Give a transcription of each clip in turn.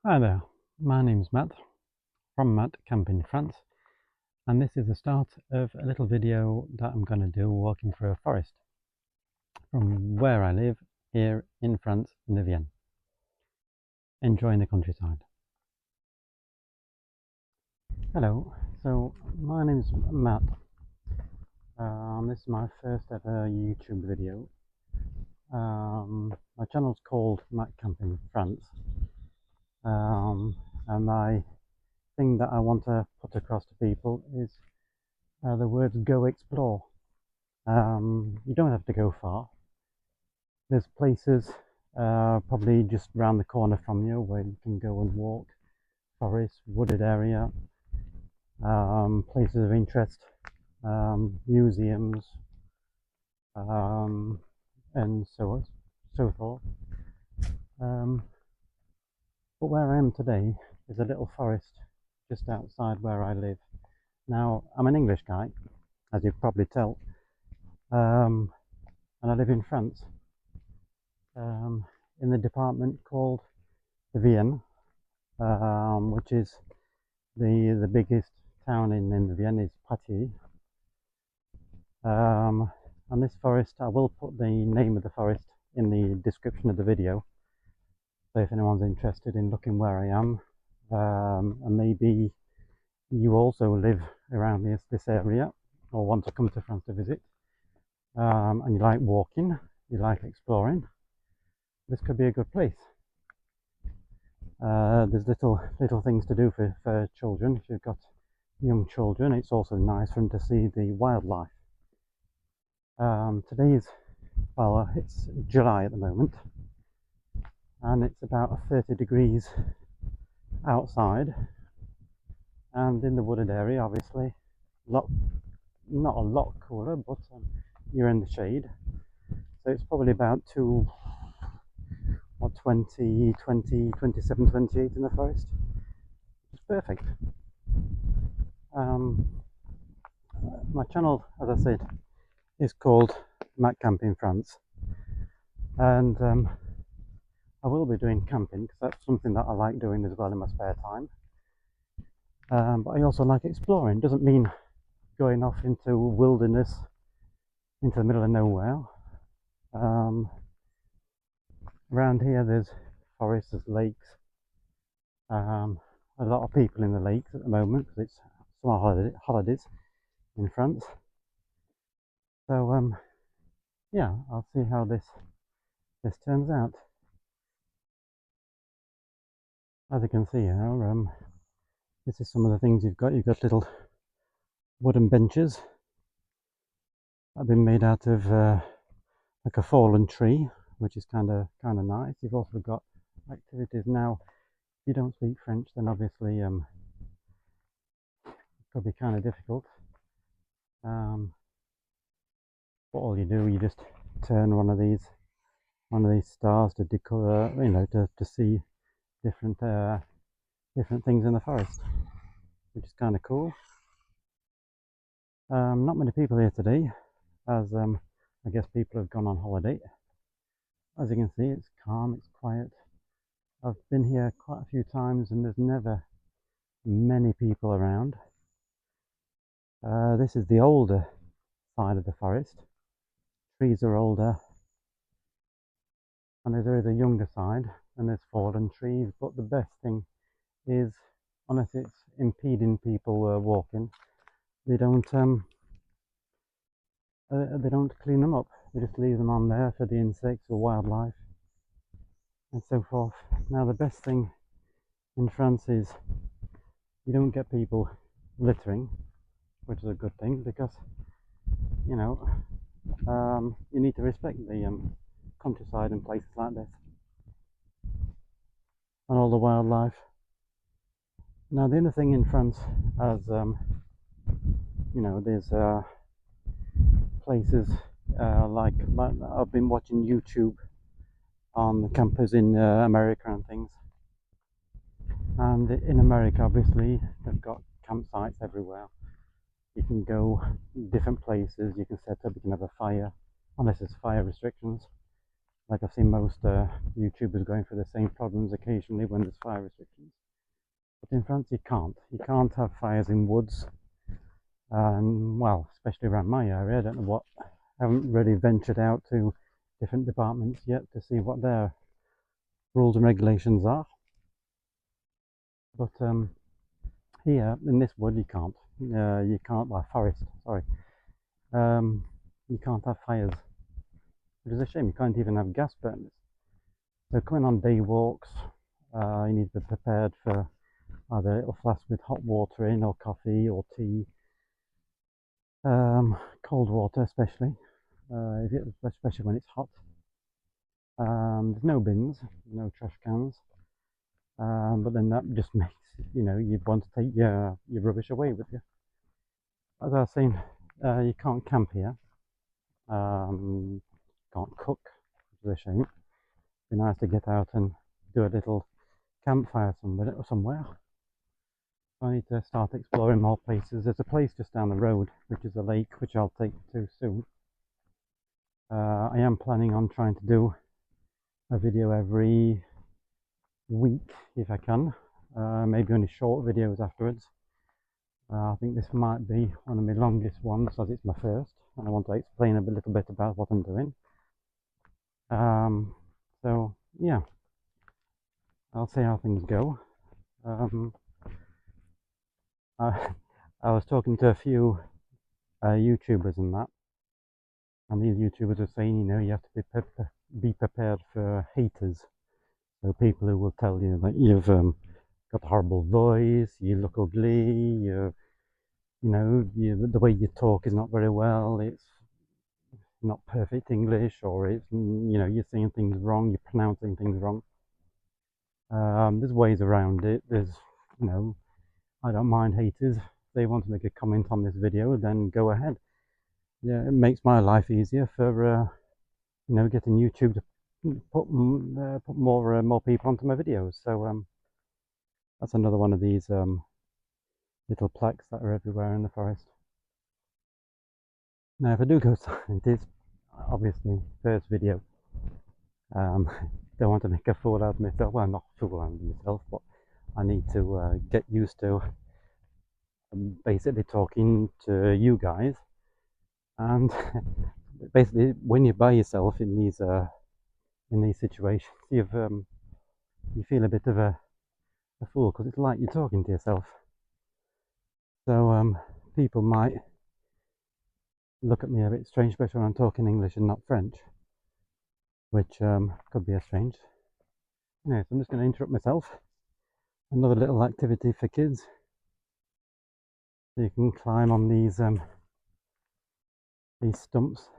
Hi there, my name's Matt from Matt Camp in France, and this is the start of a little video that I'm going to do walking through a forest from where I live here in France in the Vienne, enjoying the countryside. Hello, so my name's Matt. This is my first ever YouTube video. My channel's called Matt Camp in France, and my thing that I want to put across to people is the words go explore. You don't have to go far. There's places probably just round the corner from you where you can go and walk, forest, wooded area, places of interest, museums, and so forth. But where I am today is a little forest just outside where I live. Now, I'm an English guy, as you probably tell, and I live in France, in the department called the Vienne, which is the biggest town in the Vienne is Poitiers. And this forest, I will put the name of the forest in the description of the video. So if anyone's interested in looking where I am, and maybe you also live around this area or want to come to France to visit, and you like walking, you like exploring, this could be a good place. There's little things to do for children. If you've got young children, it's also nice for them to see the wildlife. Today's, well, it's July at the moment, and it's about 30 degrees outside, and in the wooded area, obviously, not a lot cooler, but you're in the shade. So it's probably about 27, 28 in the forest. It's perfect. My channel, as I said, is called Matt Camp in France, and I will be doing camping because that's something that I like doing as well in my spare time. But I also like exploring. Doesn't mean going off into wilderness, into the middle of nowhere. Around here there's forests, there's lakes, a lot of people in the lakes at the moment because it's summer holidays in France. So yeah, I'll see how this turns out. As you can see here, this is some of the things you've got. You've got little wooden benches that have been made out of like a fallen tree, which is kind of nice. You've also got activities now. If you don't speak French, then obviously it could be kind of difficult. But all you do, you just turn one of these stars to decor, to see different things in the forest, which is kind of cool. Not many people here today, as I guess people have gone on holiday. As you can see, it's calm, it's quiet. I've been here quite a few times and there's never many people around. This is the older side of the forest. Trees are older, and there is a younger side, and there's fallen trees. But the best thing is, unless it's impeding people walking, they don't clean them up. They just leave them on there for the insects or wildlife and so forth. Now the best thing in France is you don't get people littering, which is a good thing because you need to respect the countryside and places like this and all the wildlife. Now the other thing in France, as there's places like I've been watching YouTube on the campers in America and things. And in America, obviously, they've got campsites everywhere. You can go different places, you can set up, you can have a fire, unless there's fire restrictions. like I've seen most YouTubers going through the same problems occasionally when there's fire restrictions. But in France, you can't. You can't have fires in woods. Well, especially around my area, I don't know what. I haven't really ventured out to different departments yet to see what their rules and regulations are. But here in this wood, you can't. You can't. Well, forest. Sorry. You can't have fires, which is a shame. You can't even have gas burners. So coming on day walks, you need to be prepared for either a little flask with hot water in, or coffee, or tea. Cold water, especially when it's hot. There's no bins, no trash cans, but then that just makes you want to take your rubbish away with you. As I was saying, you can't camp here. Can't cook, which is a shame. It'd be nice to get out and do a little campfire somewhere. So I need to start exploring more places. There's a place just down the road, which is a lake, which I'll take you to soon. I am planning on trying to do a video every week if I can, maybe only short videos afterwards. I think this might be one of my longest ones, as it's my first, and I want to explain a little bit about what I'm doing. So yeah, I'll see how things go. I was talking to a few YouTubers and that, and these YouTubers are saying, you have to be prepared for haters. So people who will tell you that you've got a horrible voice, you look ugly, the way you talk is not very well, it's not perfect English, or it's, you're saying things wrong, you're pronouncing things wrong. There's ways around it. I don't mind haters. If they want to make a comment on this video, then go ahead. Yeah, it makes my life easier for getting YouTube to put more people onto my videos. So that's another one of these little plaques that are everywhere in the forest. Now, if I do go silent, it's obviously first video. Don't want to make a fool out of myself. Well, not a fool out of myself, but I need to get used to basically talking to you guys. And basically, when you're by yourself in these situations, you feel a bit of a fool, because it's like you're talking to yourself. So people might look at me a bit strange, especially when I'm talking English and not French, which could be a strange. Anyway, so I'm just going to interrupt myself. Another little activity for kids. So you can climb on these stumps.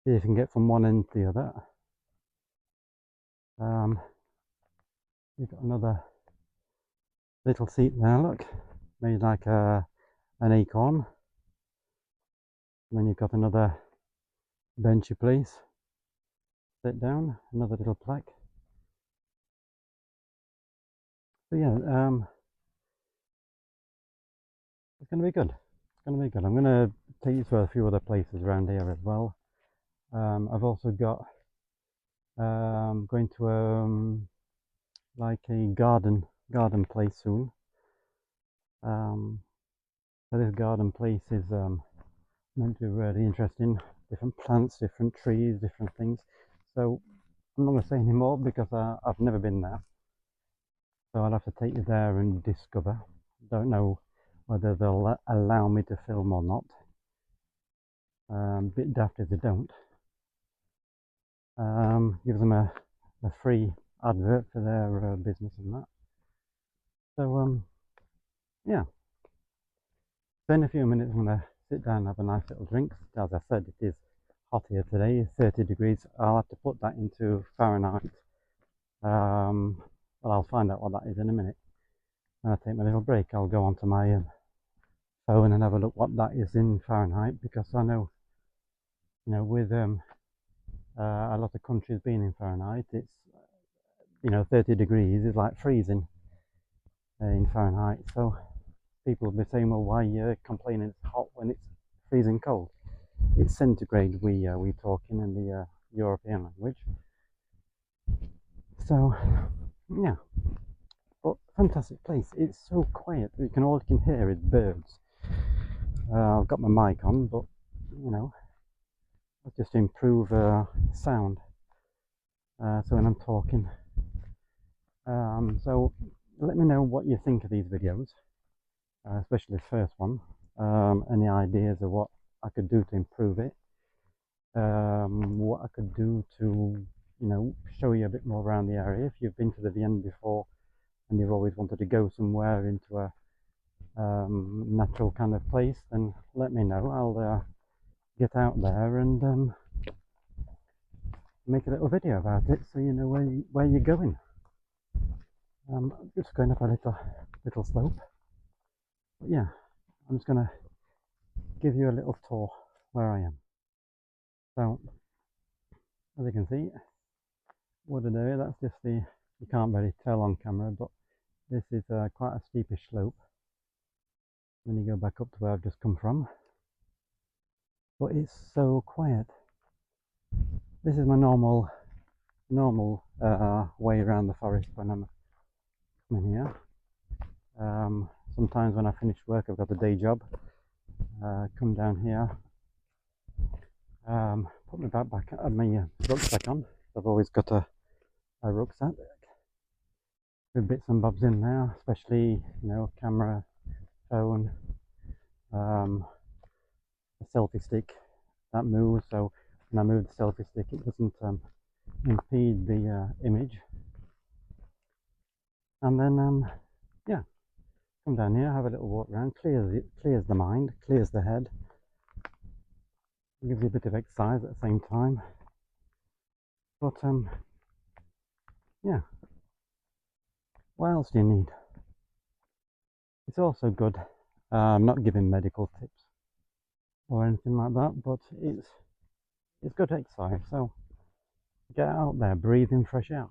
See if you can get from one end to the other. You've got another little seat there, look, made like an acorn. And then you've got another benchy place. Sit down, another little plaque. So yeah, it's going to be good. It's going to be good. I'm going to take you to a few other places around here as well. I've also got going to like a garden place soon. So this garden place is meant to be really interesting. Different plants, different trees, different things. So I'm not going to say any more because I've never been there. So I'll have to take you there and discover. Don't know whether they'll allow me to film or not. A bit daft if they don't. Give them a free advert for their business and that. So yeah. So in a few minutes I'm going to sit down and have a nice little drink. As I said, it is hot here today, 30 degrees. I'll have to put that into Fahrenheit. Well, I'll find out what that is in a minute. When I take my little break, I'll go onto my phone and have a look what that is in Fahrenheit, because I know, with a lot of countries being in Fahrenheit, it's 30 degrees is like freezing in Fahrenheit. So people will be saying, well, why are you complaining it's hot when it's freezing cold? It's centigrade we talking in the European language. So yeah, but fantastic place. It's so quiet. All you can hear is birds. I've got my mic on, but you know, just to improve sound. So when I'm talking, so let me know what you think of these videos, especially this first one. Any ideas of what I could do to improve it? What I could do to, show you a bit more around the area. If you've been to the Vienne before and you've always wanted to go somewhere into a natural kind of place, then let me know. I'll get out there and make a little video about it, so you know where you're going. I'm just going up a little slope, but yeah, I'm just gonna give you a little tour where I am. So as you can see, wooded area. That's just you can't really tell on camera, but this is quite a steepish slope. Then you go back up to where I've just come from, but it's so quiet. This is my normal way around the forest when I'm coming here. Sometimes when I finish work, I've got a day job, come down here, put my my rucksack on. I've always got a rucksack with bits and bobs in there, especially camera, phone, a selfie stick that moves, so when I move the selfie stick it doesn't impede the image. And then yeah, come down here, have a little walk around, clears the mind, clears the head, gives you a bit of exercise at the same time. But yeah, what else do you need? It's also good. I'm not giving medical tips or anything like that, but it's good exercise. So get out there, breathe in fresh air.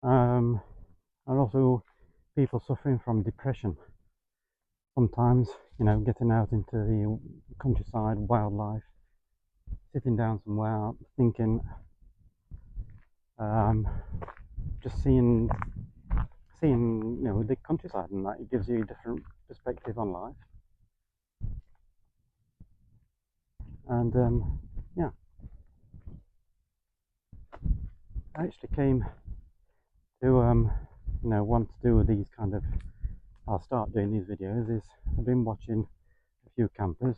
And also people suffering from depression. Sometimes, getting out into the countryside, wildlife, sitting down somewhere, thinking, just seeing the countryside, and that it gives you a different perspective on life. And yeah, I actually came to want to do these kind of, I'll start doing these videos, is I've been watching a few campers,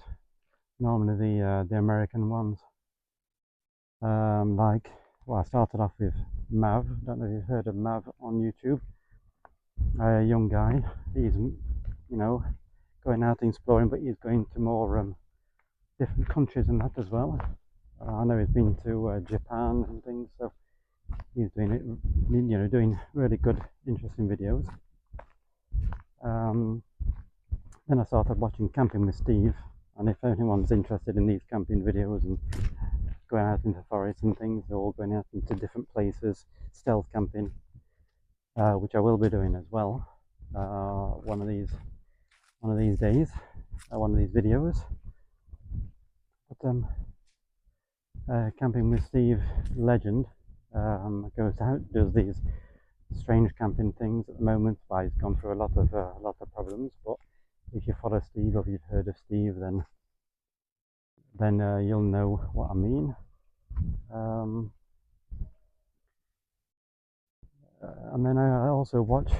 normally the American ones, I started off with Mav. Don't know if you've heard of Mav on YouTube. A young guy, he's going out exploring, but he's going to more different countries and that as well. I know he's been to Japan and things, so he's doing it, doing really good, interesting videos. Then I started watching Camping with Steve, and if anyone's interested in these camping videos and going out into forests and things, or going out into different places, stealth camping, which I will be doing as well, one of these days, one of these videos. But Camping with Steve legend goes out, does these strange camping things at the moment. He's gone through a lot of problems, but if you follow Steve, or if you've heard of Steve, then you'll know what I mean. And then I also watch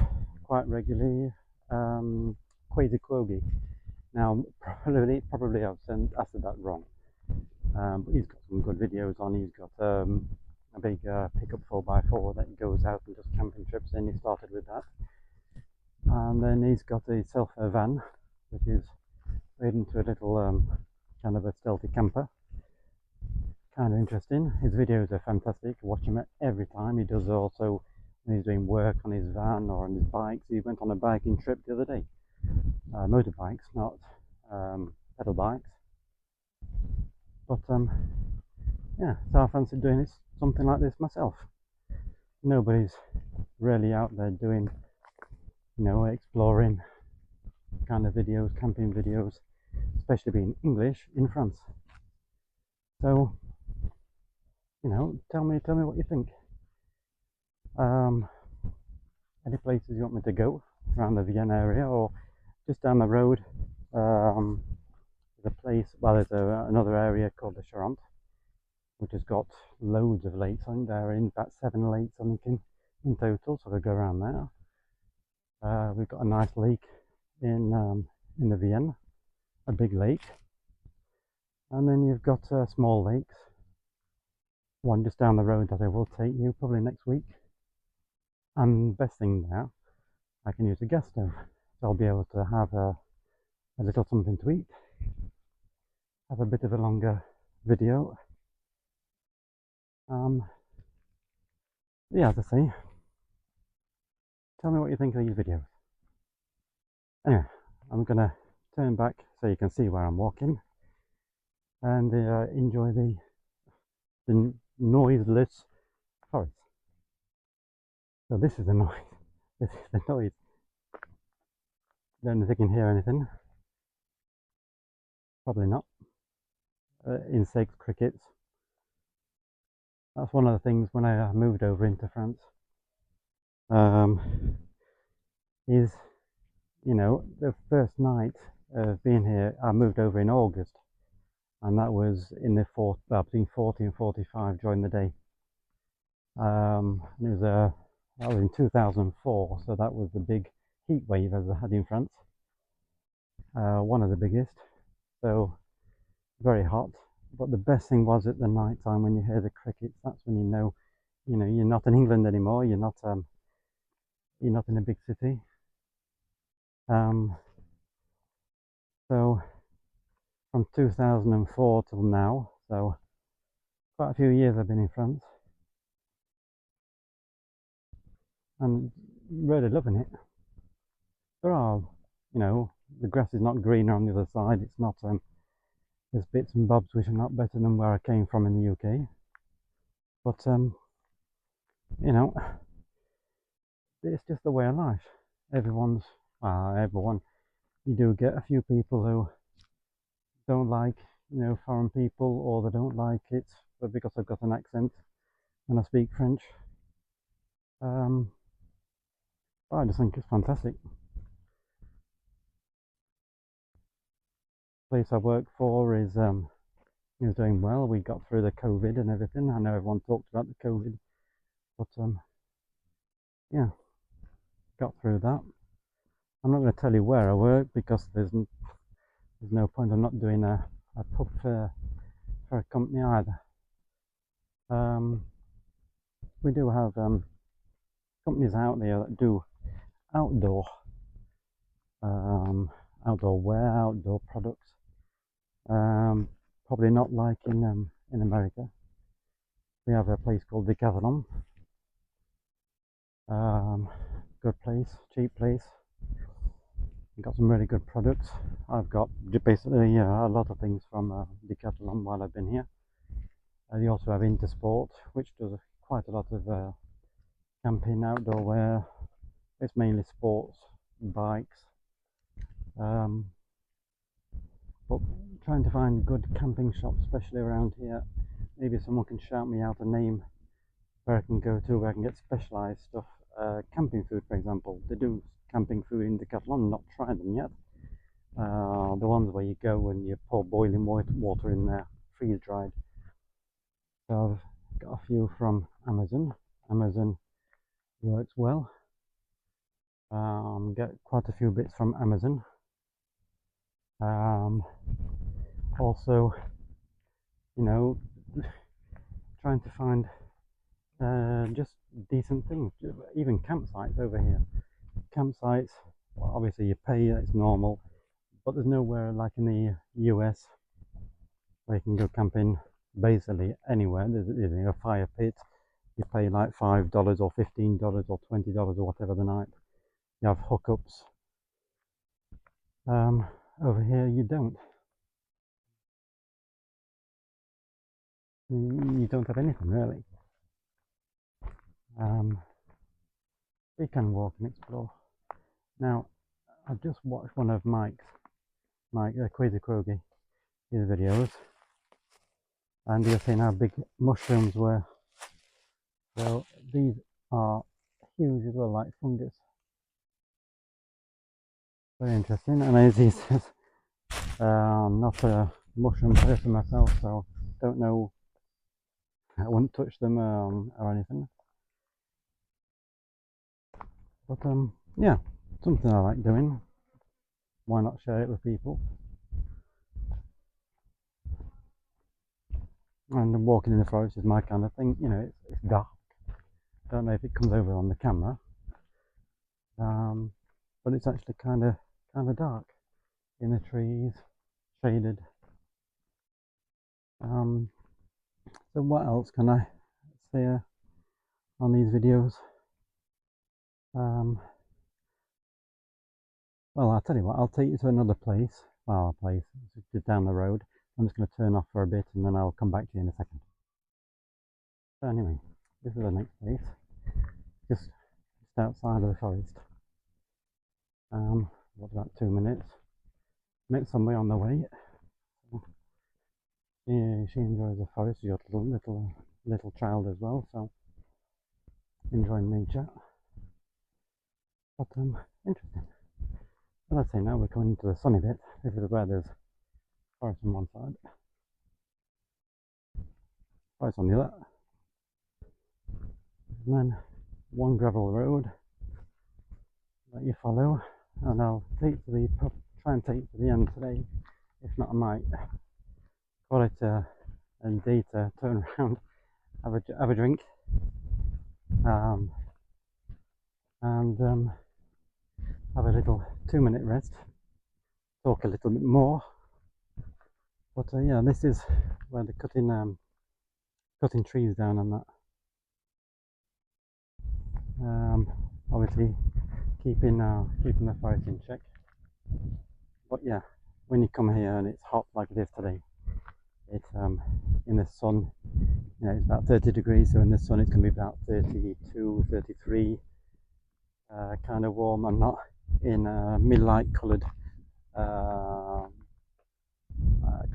quite regularly Quasi Quogi. Now, probably I said that wrong, but he's got some good videos on. He's got a big pickup 4x4 that he goes out and does camping trips in. He started with that, and then he's got a van, which is made into a little kind of a stealthy camper. Kind of interesting. His videos are fantastic. Watch him every time. He does also when he's doing work on his van or on his bikes. He went on a biking trip the other day. Motorbikes, not pedal bikes. But yeah, so I fancy doing something like this myself. Nobody's really out there doing, exploring kind of videos, camping videos, especially being English in France. So, you know, tell me what you think. Any places you want me to go around the Vienne area, or just down the road. Um, there's a place. Well, there's another area called the Charente, which has got loads of lakes on there. In about 7 lakes, I think, in total. So we'll go around there. We've got a nice lake in the Vienne, a big lake, and then you've got small lakes. One just down the road that I will take you probably next week. And best thing there, I can use a gas stove, so I'll be able to have a little something to eat, have a bit of a longer video. Yeah, as I say, tell me what you think of these videos. Anyway, I'm gonna turn back so you can see where I'm walking and enjoy the noiseless forest. So this is the noise. This is the noise. Don't know if you can hear anything. Probably not. Insects, crickets. That's one of the things when I moved over into France. Is, you know, the first night of being here, I moved over in August, and that was in the between 40 and 45 during the day. It was that was in 2004, so that was the big heat wave as I had in France, one of the biggest. So very hot. But the best thing was at the night time when you hear the crickets. That's when you know you're not in England anymore. You're not in a big city. So from 2004 till now, so quite a few years I've been in France, and really loving it. There are, the grass is not greener on the other side. It's not. There's bits and bobs which are not better than where I came from in the UK, but it's just the way of life. Everyone. You do get a few people who don't like, foreign people, or they don't like it, but because I've got an accent and I speak French, I just think it's fantastic. The place I work for is doing well. We got through the COVID and everything. I know everyone talked about the COVID, but yeah, got through that. I'm not going to tell you where I work because there's no point. I'm not doing a pub for a company either. We do have companies out there that do outdoor wear, outdoor products. Probably not like in America. We have a place called Decathlon. Good place, cheap place. Got some really good products. I've got basically a lot of things from Decathlon while I've been here. They also have Intersport, which does quite a lot of camping, outdoor wear. It's mainly sports, bikes. But trying to find good camping shops, especially around here. Maybe someone can shout me out a name where I can go to, where I can get specialised stuff. Camping food, for example. They do camping food in Decathlon. Not tried them yet. The ones where you go and you pour boiling water in there, freeze dried. So I've got a few from Amazon. Amazon works well. Get quite a few bits from Amazon. Also, trying to find just decent things, even campsites over here. Campsites, well, obviously you pay, it's normal, but there's nowhere like in the US where you can go camping basically anywhere. There's a fire pit, you pay like $5 or $15 or $20 or whatever the night. You have hookups. Over here you don't. You don't have anything really. We can walk and explore. Now, I've just watched one of Mike Crazy Krogi, his videos, and you were saying how big mushrooms were. So these are huge as well, like fungus. Very interesting. And as he says, I'm not a mushroom person myself, so don't know. I wouldn't touch them or anything. But yeah, something I like doing. Why not share it with people? And walking in the forest is my kind of thing. You know, it's dark. Don't know if it comes over on the camera, but it's actually kind of dark in the trees, shaded. So what else can I say on these videos? Well, I'll tell you what, I'll take you to another place. Well, a place just down the road. I'm just going to turn off for a bit and then I'll come back to you in a second. So anyway, this is the next place, just outside of the forest. What, about 2 minutes? Met somebody on the way. Yeah, she enjoys the forest. She's got a little child as well, so enjoying nature. But interesting. Well, let's say now we're coming into the sunny bit. This is where there's forest on one side, forest on the other, and then one gravel road that you follow. And I'll try and take to the end today. If not, I might call it a day to turn around, have a drink, and have a little 2-minute rest, talk a little bit more. But yeah, this is where they're cutting trees down and that. Obviously keeping the forest in check. But yeah, when you come here and it's hot like it is today, it's in the sun, you know, it's about 30 degrees, so in the sun it's going to be about 32, 33, kind of warm. I'm not in mid-light coloured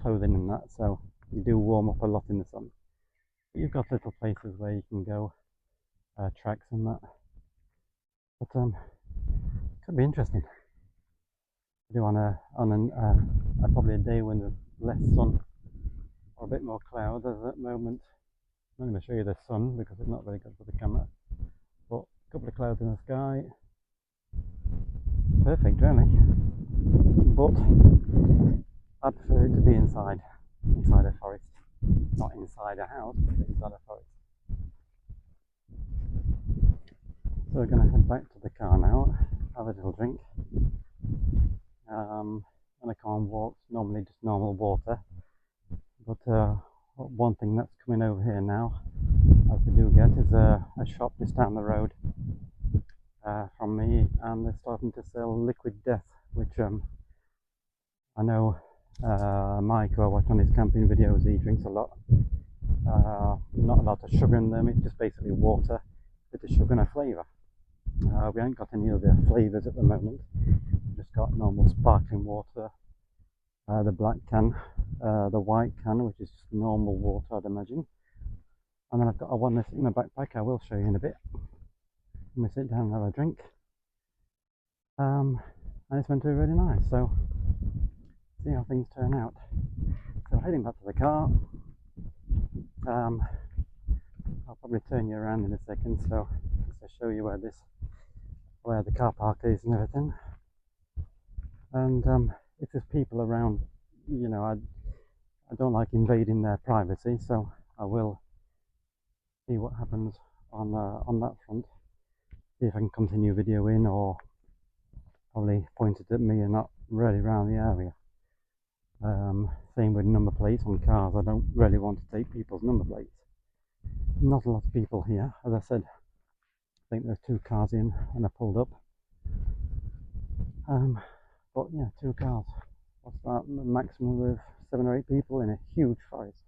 clothing and that, so you do warm up a lot in the sun. But you've got little places where you can go, tracks and that. But could be interesting to do on probably a day when there's less sun or a bit more cloud. As at the moment, I'm not going to show you the sun because it's not very good for the camera. But a couple of clouds in the sky, perfect really. But I prefer it to be inside a forest, not inside a house, but inside a forest. So we're going to head back to the car now, have a little drink, and I can't walk, normally just normal water. But one thing that's coming over here now, as we do get, is a shop just down the road from me, and they're starting to sell liquid death, which I know Mike, who I watch on his camping videos, he drinks a lot. Not a lot of sugar in them, it's just basically water with the sugar and a flavour. We ain't got any other flavours at the moment, we've just got normal sparkling water, the black can, the white can, which is just normal water, I'd imagine. And then I've got one that's in my backpack, I will show you in a bit. Let me sit down and have a drink. And it's meant to be really nice, so see how things turn out. So heading back to the car. I'll probably turn you around in a second, so just to show you where the car park is and everything. And if there's people around, you know, I don't like invading their privacy, so I will see what happens on that front. See if I can continue videoing, or probably pointed at me and not really around the area. Same with number plates on cars. I don't really want to take people's number plates. Not a lot of people here, as I said. I think there's 2 cars in and I pulled up. But yeah, 2 cars. What's that? Maximum of 7 or 8 people in a huge forest.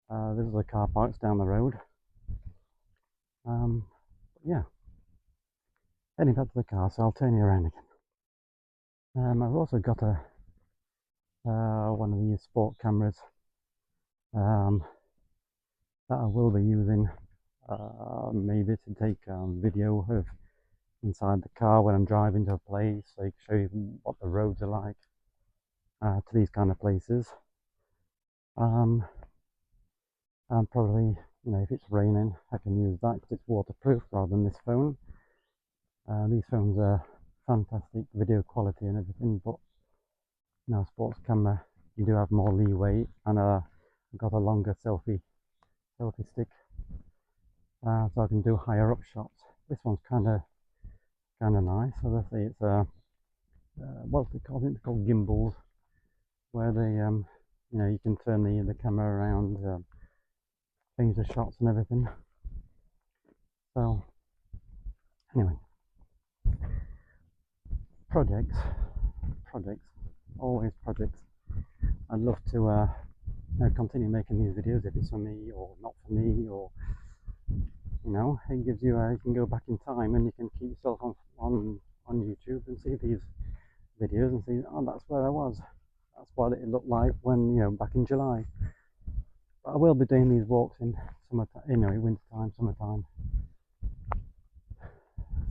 This is the car parks down the road. Yeah, heading back to the car, so I'll turn you around again. I've also got one of these sport cameras, that I will be using maybe to take video of inside the car when I'm driving to a place, so I can show you what the roads are like to these kind of places. And probably, if it's raining, I can use that because it's waterproof rather than this phone. These phones are fantastic video quality and everything, but sports camera, you do have more leeway, and I've got a longer selfie stick, so I can do higher up shots. This one's kind of nice. So let's say it's what's it called? It's called gimbals, where they you can turn the camera around, change the shots and everything. So anyway, projects, always projects. I'd love to continue making these videos if it's for me or not for me, or it gives you you can go back in time and you can keep yourself on YouTube and see these videos and see, oh, that's where I was, that's what it looked like when back in July. But I will be doing these walks in summertime, winter time, summertime.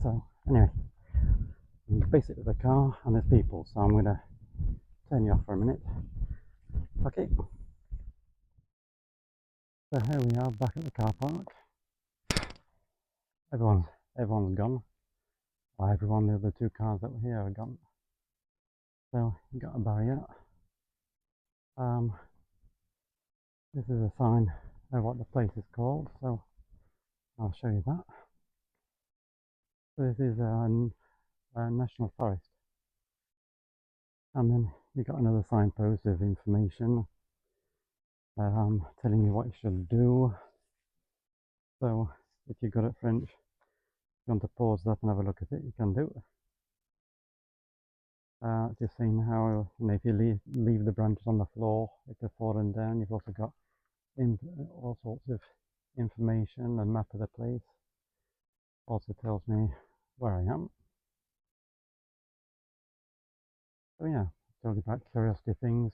So anyway, I'm basically the car and there's people, so I'm going to turn you off for a minute. Okay, so here we are back at the car park. Everyone's gone. Well, everyone, the other two cars that were here are gone. So you got a barrier. This is a sign of what the place is called, so I'll show you that. So this is a national forest, and then you got another signpost of information telling you what you should do. So if you're good at French, if you want to pause that and have a look at it, you can do it. Just saying how, if you leave the branches on the floor, if they're falling down, you've also got all sorts of information and map of the place. Also tells me where I am. So yeah, tells you about curiosity things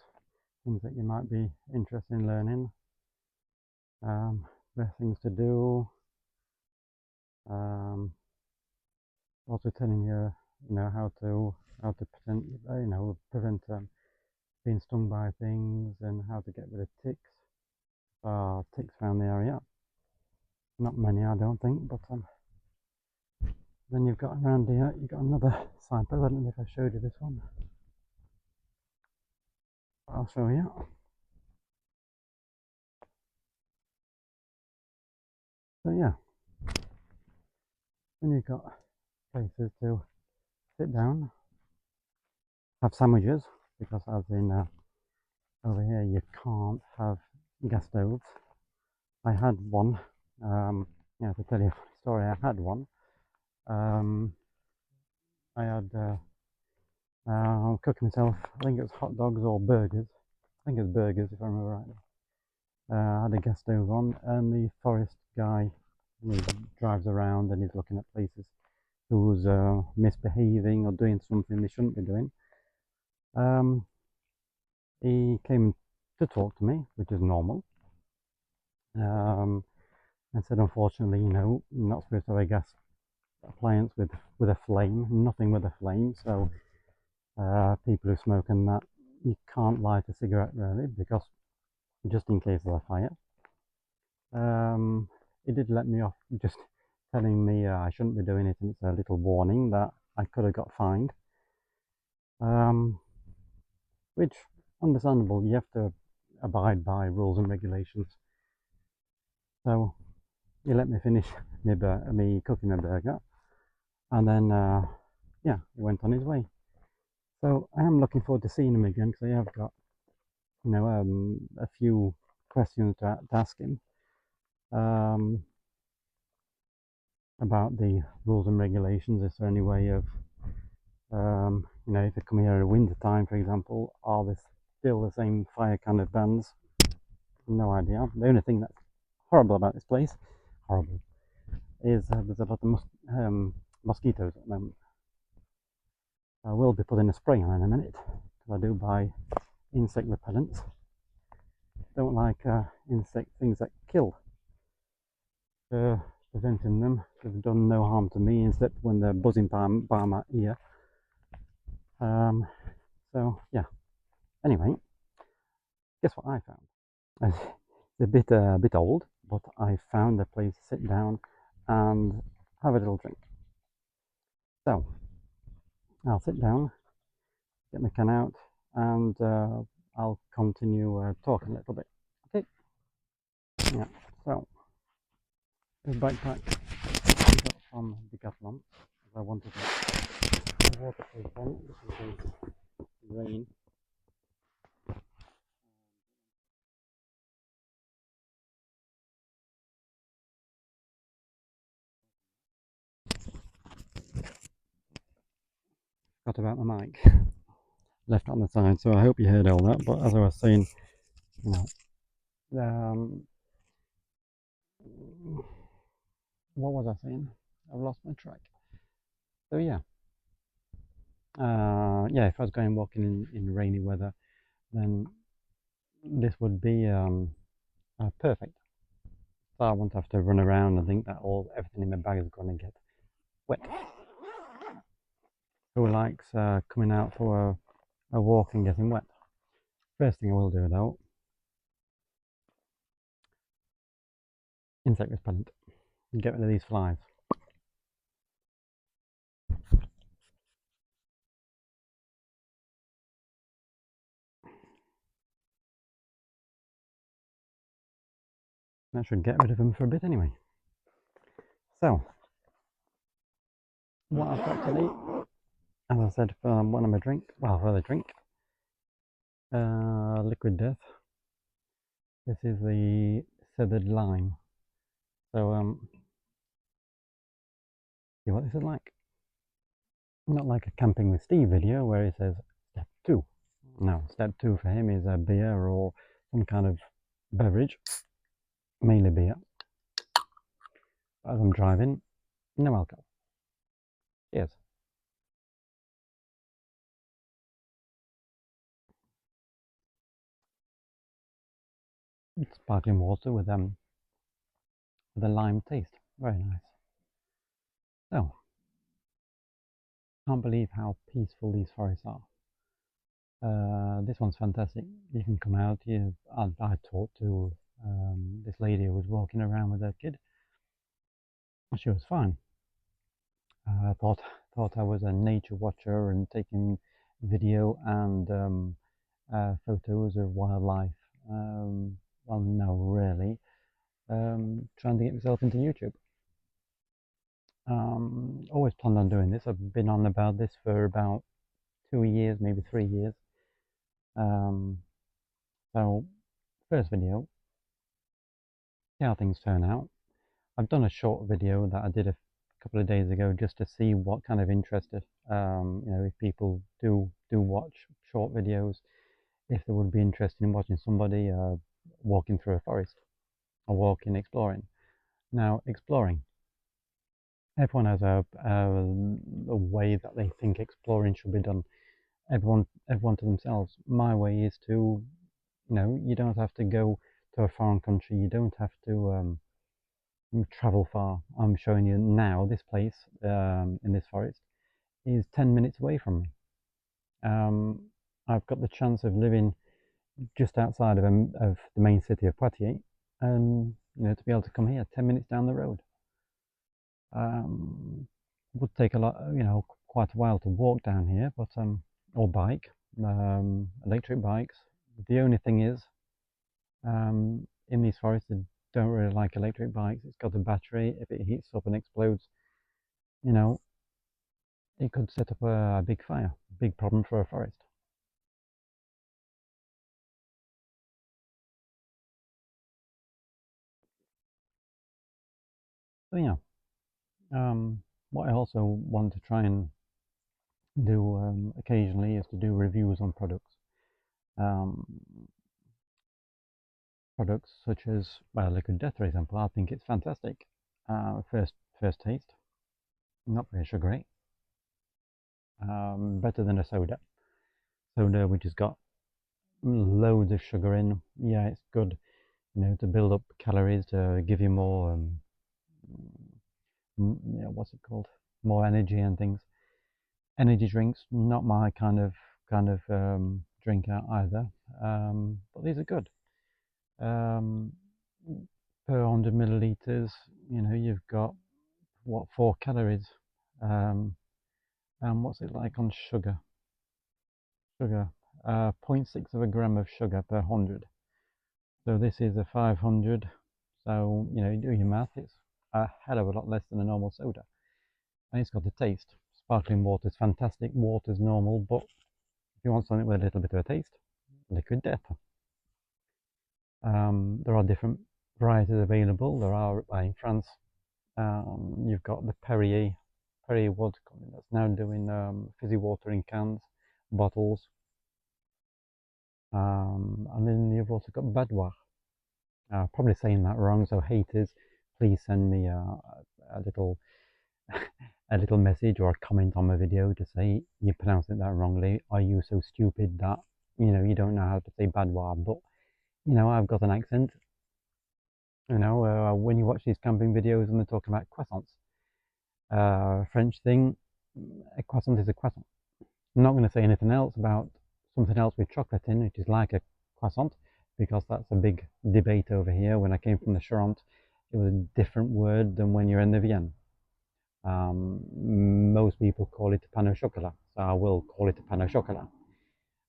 that you might be interested in learning. Best things to do. Also telling you, how to prevent being stung by things, and how to get rid of ticks. Ticks around the area. Not many, I don't think, but then you've got around here, you've got another signpost. I don't know if I showed you this one. I'll show you. So yeah, then you've got places to sit down, have sandwiches, because as in over here you can't have gas stoves. I had one, to tell you a funny story, I had one. I had cooking myself, I think it was hot dogs or burgers. I think it was burgers if I remember rightly. I had a gas stove on, and the forest guy, he drives around and he's looking at places who's misbehaving or doing something they shouldn't be doing. He came to talk to me, which is normal. And said, unfortunately, you're not supposed to have a gas appliance with a flame, nothing with a flame. So people who smoke and that, you can't light a cigarette really, because just in case of a fire. It did let me off, just telling me I shouldn't be doing it, and it's a little warning that I could have got fined. Which, understandable, you have to abide by rules and regulations. So he let me finish me cooking a burger, and then yeah, he went on his way. So I am looking forward to seeing him again, because I have got a few questions to ask him about the rules and regulations. Is there any way of if they come here in winter time, for example, are they still the same fire kind of bans? No idea. The only thing that's horrible about this place, is there's a lot of mosquitoes at the moment. I will be putting a spray on in a minute, because I do buy insect repellents. don't like insect things that kill. Preventing them, they've done no harm to me, except when they're buzzing by my ear. So yeah. Anyway, guess what I found? It's a bit old, but I found a place to sit down and have a little drink. So I'll sit down, get my can out, and I'll continue talking a little bit. Okay. Yeah. So this backpack I got from Decathlon. I wanted a waterproof one, just in case rain. Forgot about the mic. Left on the side, so I hope you heard all that. But as I was saying, you know, what was I saying? I've lost my track. So yeah, yeah. If I was going walking in rainy weather, then this would be perfect. So I won't have to run around and think that everything in my bag is going to get wet. Who likes coming out for a walk and getting wet? First thing I will do though, insect repellent. Get rid of these flies. That should get rid of them for a bit anyway. So, what I've got today, as I said, for one of my drink, well, for the drink, liquid death. This is the severed lime. So, see what this is like. Not like a Camping with Steve video where he says step 2. No, step 2 for him is a beer or some kind of beverage, mainly beer. As I'm driving, no alcohol. Cheers. It's sparkling water with a lime taste. Very nice. So, can't believe how peaceful these forests are. This one's fantastic. You can come out. I talked to this lady who was walking around with her kid. She was fine. I thought I was a nature watcher and taking video and photos of wildlife. Well, no, really. Trying to get myself into YouTube. Always planned on doing this. I've been on about this for about 2 years, maybe 3 years. So, first video, see how things turn out. I've done a short video that I did a couple of days ago just to see what kind of interested, if people do watch short videos, if they would be interested in watching somebody walking through a forest or walking, exploring. Now, exploring. Everyone has a way that they think exploring should be done. Everyone to themselves. My way is to, you don't have to go to a foreign country. You don't have to travel far. I'm showing you now this place in this forest is 10 minutes away from me. I've got the chance of living just outside of the main city of Poitiers, and to be able to come here 10 minutes down the road. Would take a lot, quite a while to walk down here, but or bike, electric bikes. The only thing is, in these forests, they don't really like electric bikes. It's got a battery. If it heats up and explodes, it could set up a big fire. Big problem for a forest. So yeah, what I also want to try and do occasionally is to do reviews on products. Products such as, well, liquid death, for example. I think it's fantastic. First taste, not very sugary. Better than a soda. Soda which has got loads of sugar in. Yeah, it's good, to build up calories, to give you more, what's it called? More energy and things. Energy drinks, not my kind of drink either, but these are good. Um, per 100 milliliters, you've got what, 4 calories. And what's it like on sugar? Sugar, 0.6 of a gram of sugar per 100. So this is a 500. So, you do your math, it's a hell of a lot less than a normal soda. And it's got a taste. Sparkling water is fantastic, water's normal, but if you want something with a little bit of a taste, liquid death. There are different varieties available. There are, in France, you've got the Perrier vodka that's now doing fizzy water in cans, bottles. And then you've also got Badois. Probably saying that wrong, so haters, please send me a little a little message or a comment on my video to say you pronounced it that wrongly. Are you so stupid that you don't know how to say Badois? But I've got an accent. When you watch these camping videos and they're talking about croissants, French thing, a croissant is a croissant. I'm not going to say anything else about something else with chocolate in, which is like a croissant, because that's a big debate over here. When I came from the Charente, it was a different word than when you're in the Vienne. Most people call it pain au chocolat, so I will call it a pain au chocolat.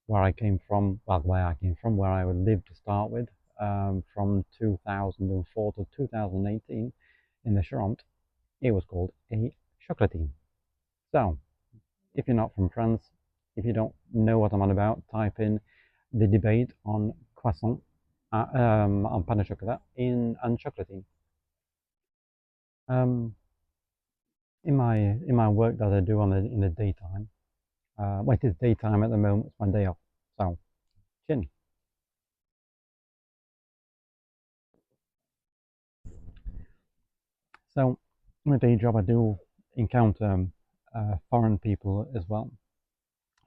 Where I came from, where I lived to start with, from 2004 to 2018 in the Charente, it was called a chocolatine. So, if you're not from France, if you don't know what I'm on about, type in the debate on croissant, on pain au chocolat and chocolatine. Um, in my work that I do in the daytime, well, it is daytime at the moment. It's my day off, so chin. So, in my day job, I do encounter foreign people as well.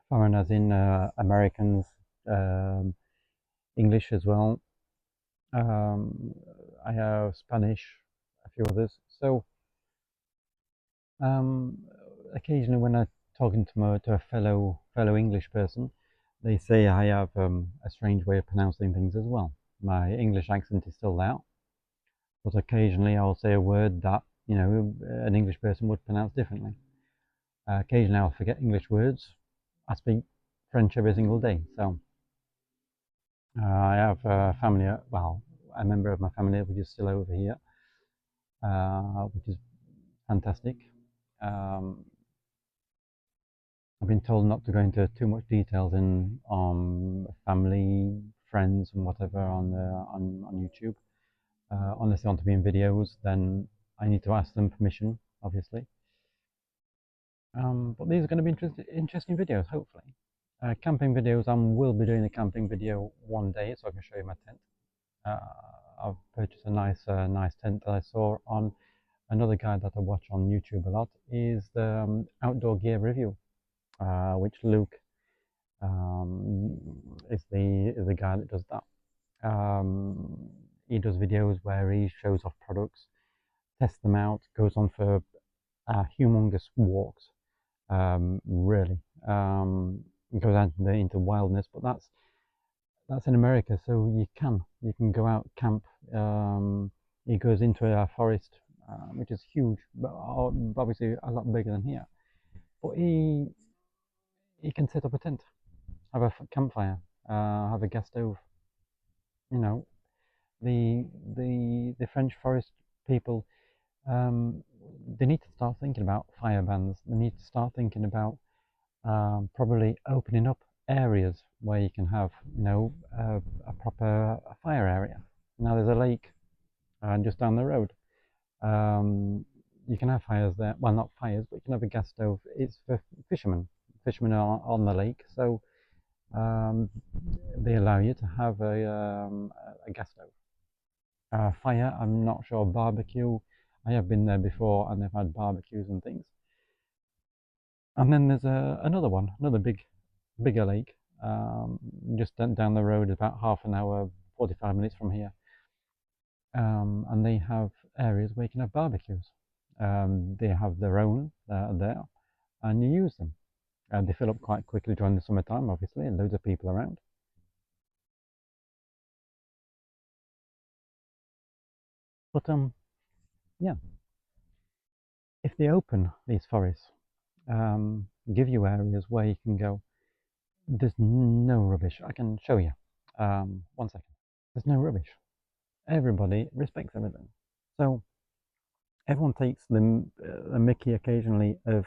Foreign as in Americans, um, English as well. I have Spanish, a few others. So um, occasionally, when I'm talking to a fellow English person, they say I have a strange way of pronouncing things as well. My English accent is still there, but occasionally I'll say a word that an English person would pronounce differently. Occasionally I'll forget English words. I speak French every single day, so I have a family. Well, a member of my family which is still over here, which is fantastic. Um, I've been told not to go into too much details in family, friends, and whatever on YouTube. Unless they want to be in videos, then I need to ask them permission, obviously. But these are going to be interesting videos, hopefully. Camping videos. I will be doing a camping video one day, so I can show you my tent. I've purchased a nice tent that I saw on another guy that I watch on YouTube a lot. Is the outdoor gear review, which Luke is the guy that does that. He does videos where he shows off products, tests them out, goes on for humongous walks. Really, goes out into wildness, but that's in America, so you can go out camp. He goes into a forest, which is huge, but obviously a lot bigger than here. But he can set up a tent, have a campfire, have a gas stove. You know, the French forest people, um, they need to start thinking about fire bans. They need to start thinking about probably opening up areas where you can have a proper fire area. Now there's a lake just down the road. Um, you can have fires there. Well, not fires, but you can have a gas stove. It's for fishermen. Fishermen are on the lake, so um, they allow you to have a gas stove. Fire, I'm not sure. Barbecue, I have been there before and they've had barbecues and things. And then there's another one, another bigger lake, just down the road, about half an hour, 45 minutes from here. And they have areas where you can have barbecues. They have their own there, and you use them. They fill up quite quickly during the summertime, obviously, and loads of people around. But yeah, if they open these forests, give you areas where you can go, there's no rubbish. I can show you. 1 second. There's no rubbish. Everybody respects everything. So everyone takes the mickey occasionally of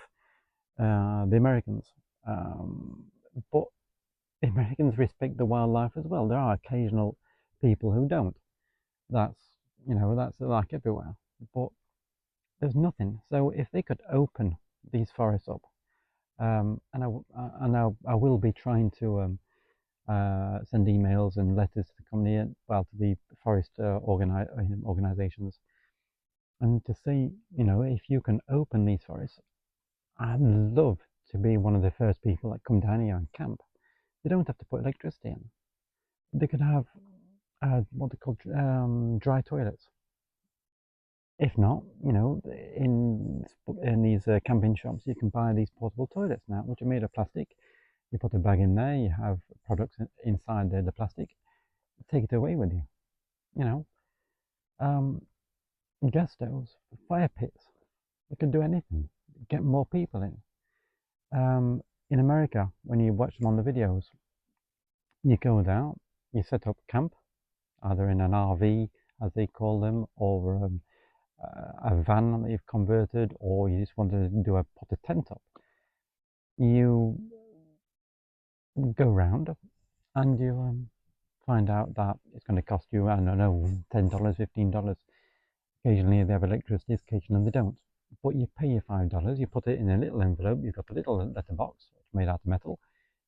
the Americans, but the Americans respect the wildlife as well. There are occasional people who don't. That's that's like everywhere. But there's nothing. So if they could open these forests up, I will be trying to send emails and letters to the company, well, to the forest organizations, and to say, if you can open these forests, I'd love to be one of the first people that come down here and camp. They don't have to put electricity in. They could have what they call dry toilets. If not, in these camping shops, you can buy these portable toilets now, which are made of plastic. You put a bag in there, you have products inside the plastic. Take it away with you. You know, um, gas stoves, fire pits. They can do anything. Get more people in. In America, when you watch them on the videos, you go down, you set up camp, either in an RV, as they call them, or a van that you've converted, or you just want to put a tent up. You go round and you find out that it's going to cost you, I don't know, $10, $15. Occasionally they have electricity, occasionally they don't. But you pay your $5, you put it in a little envelope, you've got a little letterbox made out of metal.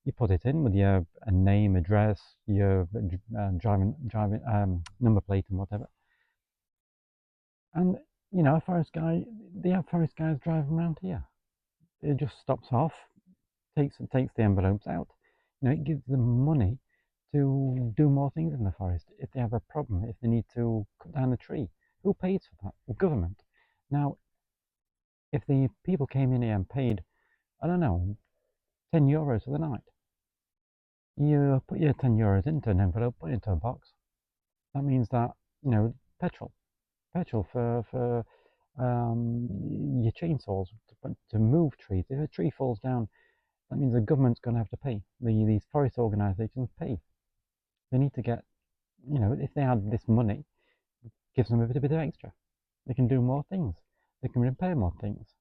You put it in with your name, address, your driving number plate and whatever. And a forest guy, they have forest guys driving around here. It just stops off, takes the envelopes out. It gives them money to do more things in the forest. If they have a problem, if they need to cut down a tree, who pays for that? The government. Now, if the people came in here and paid, I don't know, €10 for the night, you put your €10 into an envelope, put it into a box. That means that petrol for your chainsaws to move trees. If a tree falls down, that means the government's going to have to pay. These forest organisations pay. They need to get, if they had this money, gives them a bit of extra. They can do more things. They can repair more things.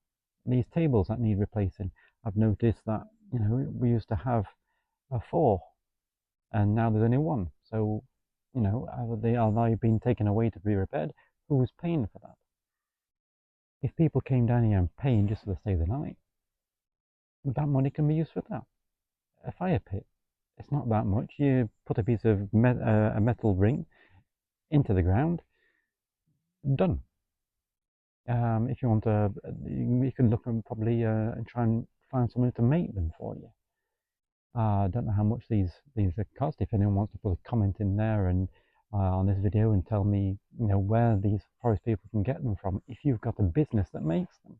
These tables that need replacing, I've noticed that, we used to have 4, and now there's only 1. So, they are now being taken away to be repaired. Who's paying for that? If people came down here and paying just to stay the night, that money can be used for that. A fire pit, it's not that much. You put a piece of a metal ring into the ground, done. If you want to, you can look and probably try and find someone to make them for you. I don't know how much these cost. If anyone wants to put a comment in there and on this video and tell me, where these forest people can get them from. If you've got a business that makes them,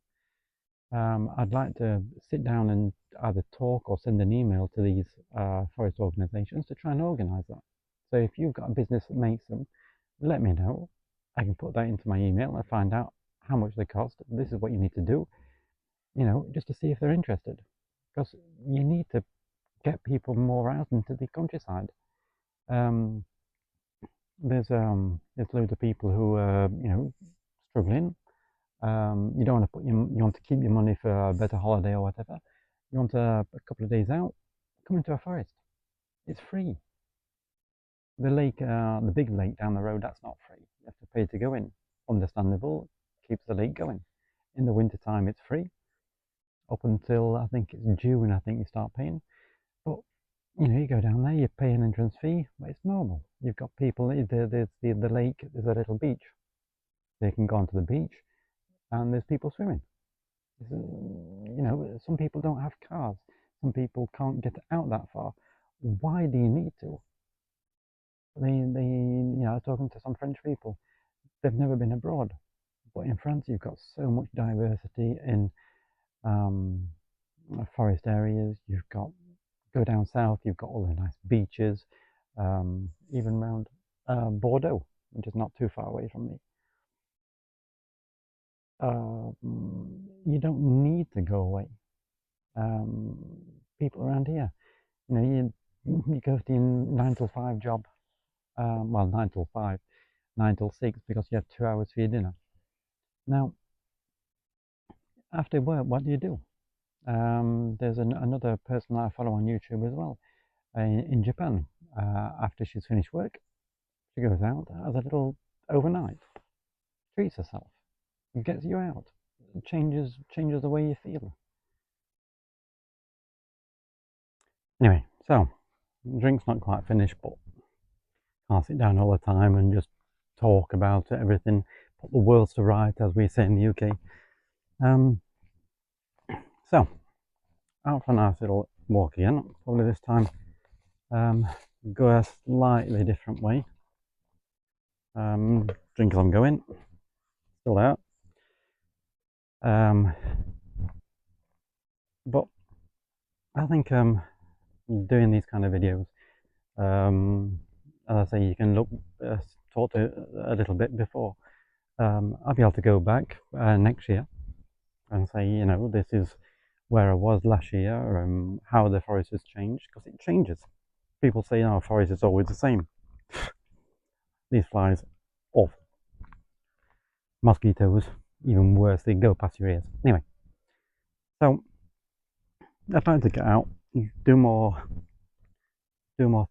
I'd like to sit down and either talk or send an email to these forest organisations to try and organise that. So if you've got a business that makes them, let me know. I can put that into my email and find out how much they cost. This is what you need to do, just to see if they're interested. Because you need to get people more out into the countryside. There's loads of people who are struggling. You don't want to you want to keep your money for a better holiday or whatever. You want a couple of days out, come into a forest. It's free. The lake, the big lake down the road, that's not free. You have to pay to go in. Understandable, keeps the lake going. In the winter time, it's free. Up until I think it's June, I think you start paying. But you go down there, you pay an entrance fee, but it's normal. You've got people, there's the lake, there's a little beach. They can go onto the beach, and there's people swimming. Some people don't have cars. Some people can't get out that far. Why do you need to? I was talking to some French people. They've never been abroad, but in France you've got so much diversity in um, forest areas. You've got go down south, you've got all the nice beaches, even around Bordeaux, which is not too far away from me. You don't need to go away. Um, People around here, you go to your 9 till 5 job. Well, 9 till 5, 9 till 6, because you have 2 hours for your dinner. Now, after work, what do you do? There's another person that I follow on YouTube as well, in Japan. After she's finished work, she goes out, has a little overnight, treats herself, gets you out, changes the way you feel. Anyway, so drink's not quite finished, but can't sit down all the time and just talk about everything, put the world to right, as we say in the UK. So out for a nice little walk again. Probably this time go a slightly different way. Drink as I'm going, still out. But I think doing these kind of videos, as I say, you can talk to a little bit before. I'll be able to go back next year and say, this is where I was last year, how the forest has changed, because it changes. People say, forest is always the same. These flies, awful. Mosquitoes, even worse, they go past your ears. Anyway, so I'd like to get out, do more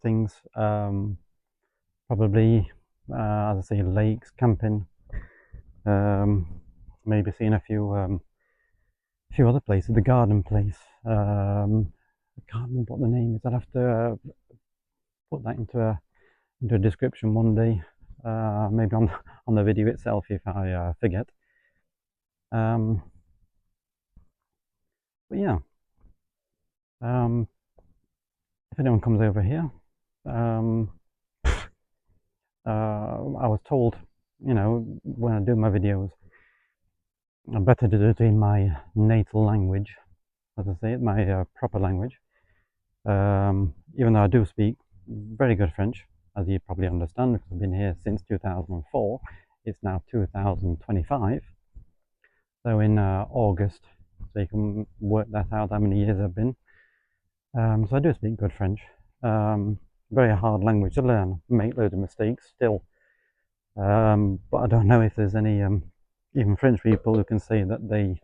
things. Probably, as I say, lakes, camping. Maybe seeing a few other places. The garden place. I can't remember what the name is. I'll have to put that into a description one day. Maybe on the video itself if I forget. But yeah. If anyone comes over here, I was told, when I do my videos, I better do it in my natal language, as I say it, my proper language. Even though I do speak very good French, as you probably understand, because I've been here since 2004. It's now 2025. So in August, so you can work that out how many years I've been. So I do speak good French. Very hard language to learn, make loads of mistakes still. But I don't know if there's any even French people who can say that they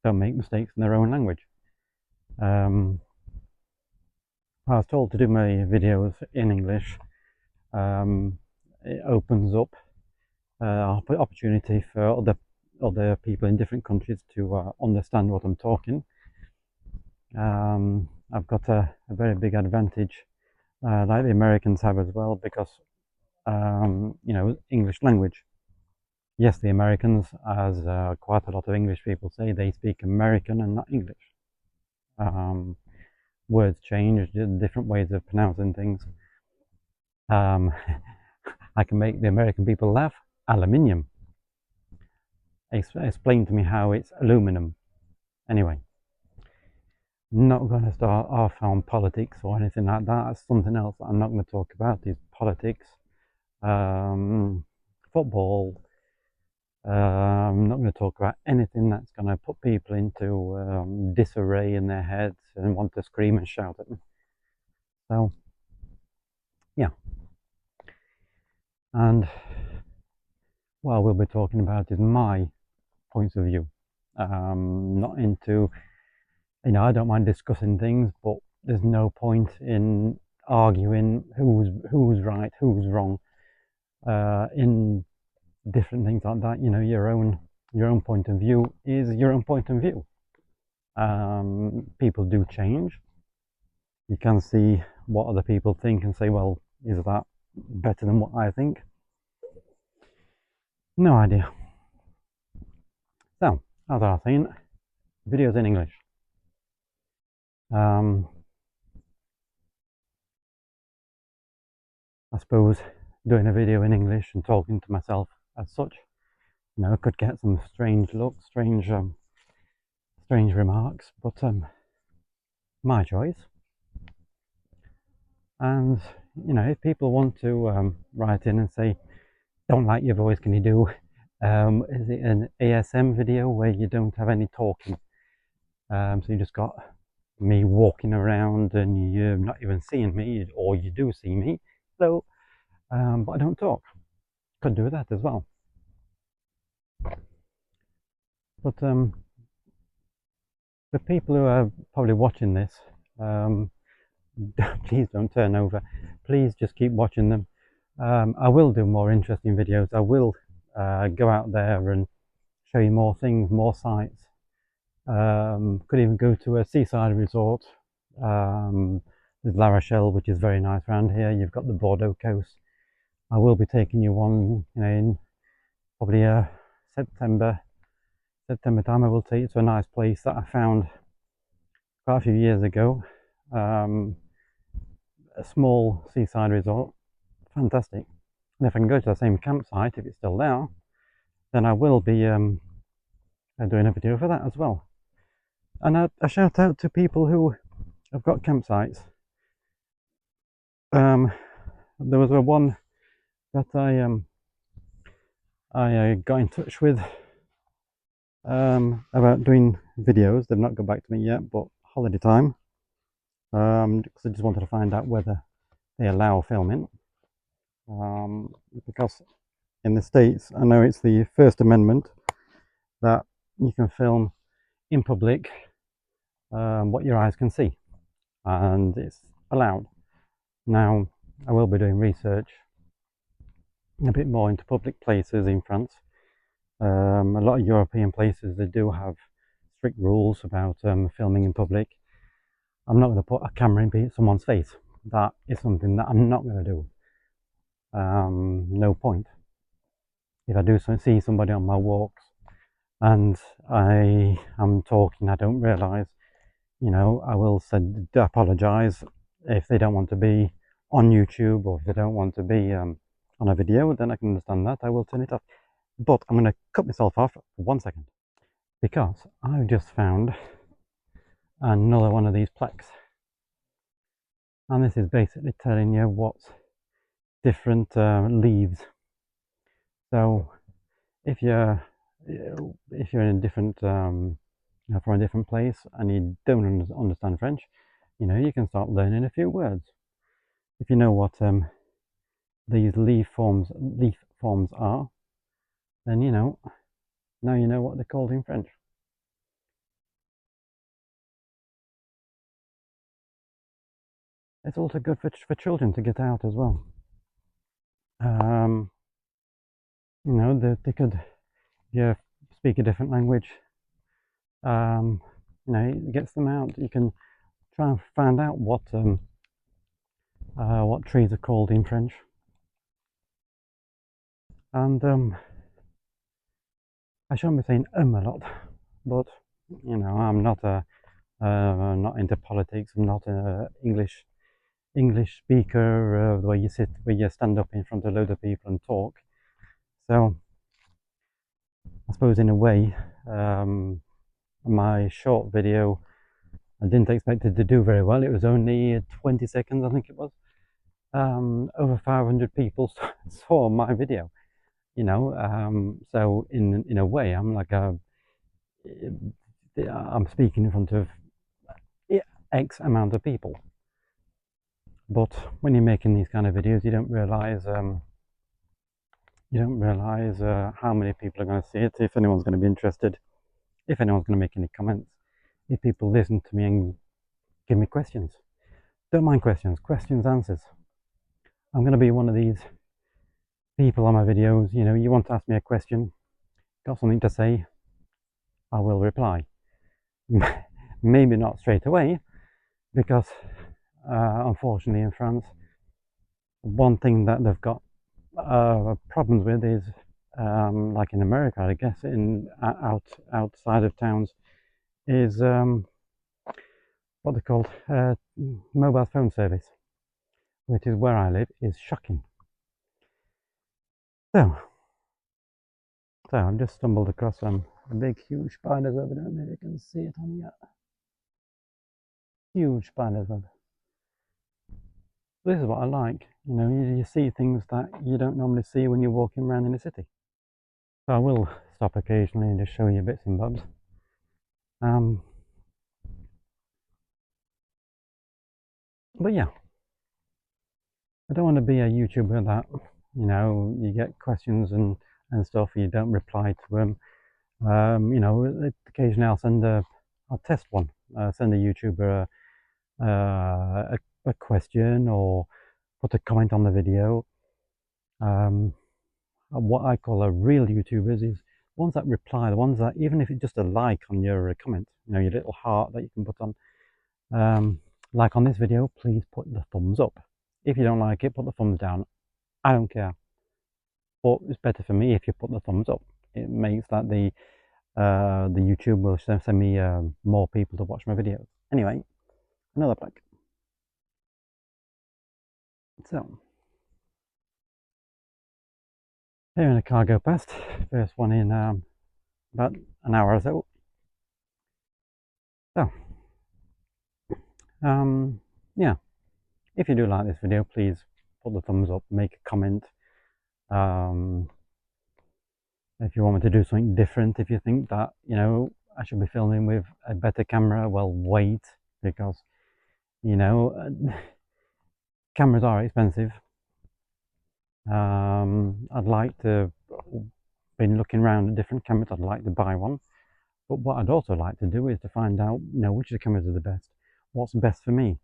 don't make mistakes in their own language. I was told to do my videos in English. It opens up opportunity for other people in different countries to understand what I'm talking. I've got a very big advantage, like the Americans have as well, because English language. Yes, the Americans, as quite a lot of English people say, they speak American and not English. Words change, different ways of pronouncing things. I can make the American people laugh. Aluminium. Explain to me how it's aluminum. Anyway, not going to start off on politics or anything like that. That's something else that I'm not going to talk about, is politics, football. I'm not going to talk about anything that's going to put people into disarray in their heads and want to scream and shout at them. So, yeah. And what we'll be talking about is my points of view. Not into, I don't mind discussing things, but there's no point in arguing who's right, who's wrong, in different things like that. Your own point of view is your own point of view. People do change. You can see what other people think and say, well, is that better than what I think? No idea. So, as I was saying, videos in English. I suppose doing a video in English and talking to myself as such, you know, I could get some strange looks, strange remarks, but my choice. And you know, if people want to write in and say, "Don't like your voice, can you do is it an ASM video where you don't have any talking?" So you just got me walking around and you're not even seeing me, or you do see me, so but I don't talk. Could do that as well. But the people who are probably watching this, please don't turn over. Please just keep watching them. I will do more interesting videos. I will go out there and show you more things, more sites. Could even go to a seaside resort. There's La Rochelle, which is very nice around here. You've got the Bordeaux coast. I will be taking you one, you know, in probably September time. I will take you to a nice place that I found quite a few years ago. A small seaside resort, fantastic. And if I can go to the same campsite, if it's still there, then I will be doing a video for that as well. And a shout out to people who have got campsites. There was one that I got in touch with about doing videos. They've not got back to me yet, but holiday time. Because I just wanted to find out whether they allow filming. Because in the States, I know it's the First Amendment that you can film in public what your eyes can see, and it's allowed. Now, I will be doing research a bit more into public places in France. A lot of European places, they do have strict rules about filming in public. I'm not going to put a camera in someone's face. That is something that I'm not going to do. No point. If I do see somebody on my walks and I am talking, I don't realise, you know, I will apologise if they don't want to be on YouTube, or if they don't want to be on a video, then I can understand that. I will turn it off. But I'm going to cut myself off for 1 second, because I've just found another one of these plaques, and this is basically telling you what's different leaves. So if you're in a different from a different place and you don't understand French, you know, you can start learning a few words. If you know what these leaf forms are, then you know, now you know what they're called in French. It's also good for children to get out as well. You know, they could, if you speak a different language, you know, it gets them out. You can try and find out what trees are called in French. And I shouldn't be saying a lot, but you know, I'm not not into politics. I'm not an English speaker where you stand up in front of a load of people and talk. So I suppose in a way, my short video, I didn't expect it to do very well. It was only 20 seconds, I think it was. Over 500 people saw my video, you know. So in a way, I'm like I'm speaking in front of X amount of people. But when you're making these kind of videos, you don't realize how many people are going to see it, if anyone's going to be interested, if anyone's going to make any comments, if people listen to me and give me questions. Don't mind questions, answers. I'm going to be one of these people on my videos. You know, you want to ask me a question, got something to say, I will reply. Maybe not straight away, because unfortunately in France, one thing that they've got problems with is, like in America, I guess, outside of towns, is what they're called mobile phone service. which is where I live, is shocking. So I've just stumbled across some big, huge spiders over there. Maybe you can see it on here. Huge spiders web. This is what I like. You know, you see things that you don't normally see when you're walking around in the city. So I will stop occasionally and just show you bits and bobs. But yeah, I don't want to be a YouTuber that, you know, you get questions and stuff, and you don't reply to them. You know, occasionally I'll test one, send a YouTuber a question or put a comment on the video. What I call a real YouTubers is ones that reply, the ones that, even if it's just a like on your comment, you know, your little heart that you can put on, like on this video, please put the thumbs up. If you don't like it, put the thumbs down. I don't care. But it's better for me if you put the thumbs up. It makes that the YouTube will send me more people to watch my videos. Anyway, another plug. So, hearing a car go past, first one in about an hour or so. So, yeah, if you do like this video, please put the thumbs up, make a comment. If you want me to do something different, if you think that, you know, I should be filming with a better camera, well, wait, because, you know, cameras are expensive. I'd like to, been looking around at different cameras, I'd like to buy one. But what I'd also like to do is to find out, you know, which of the cameras are the best, what's best for me.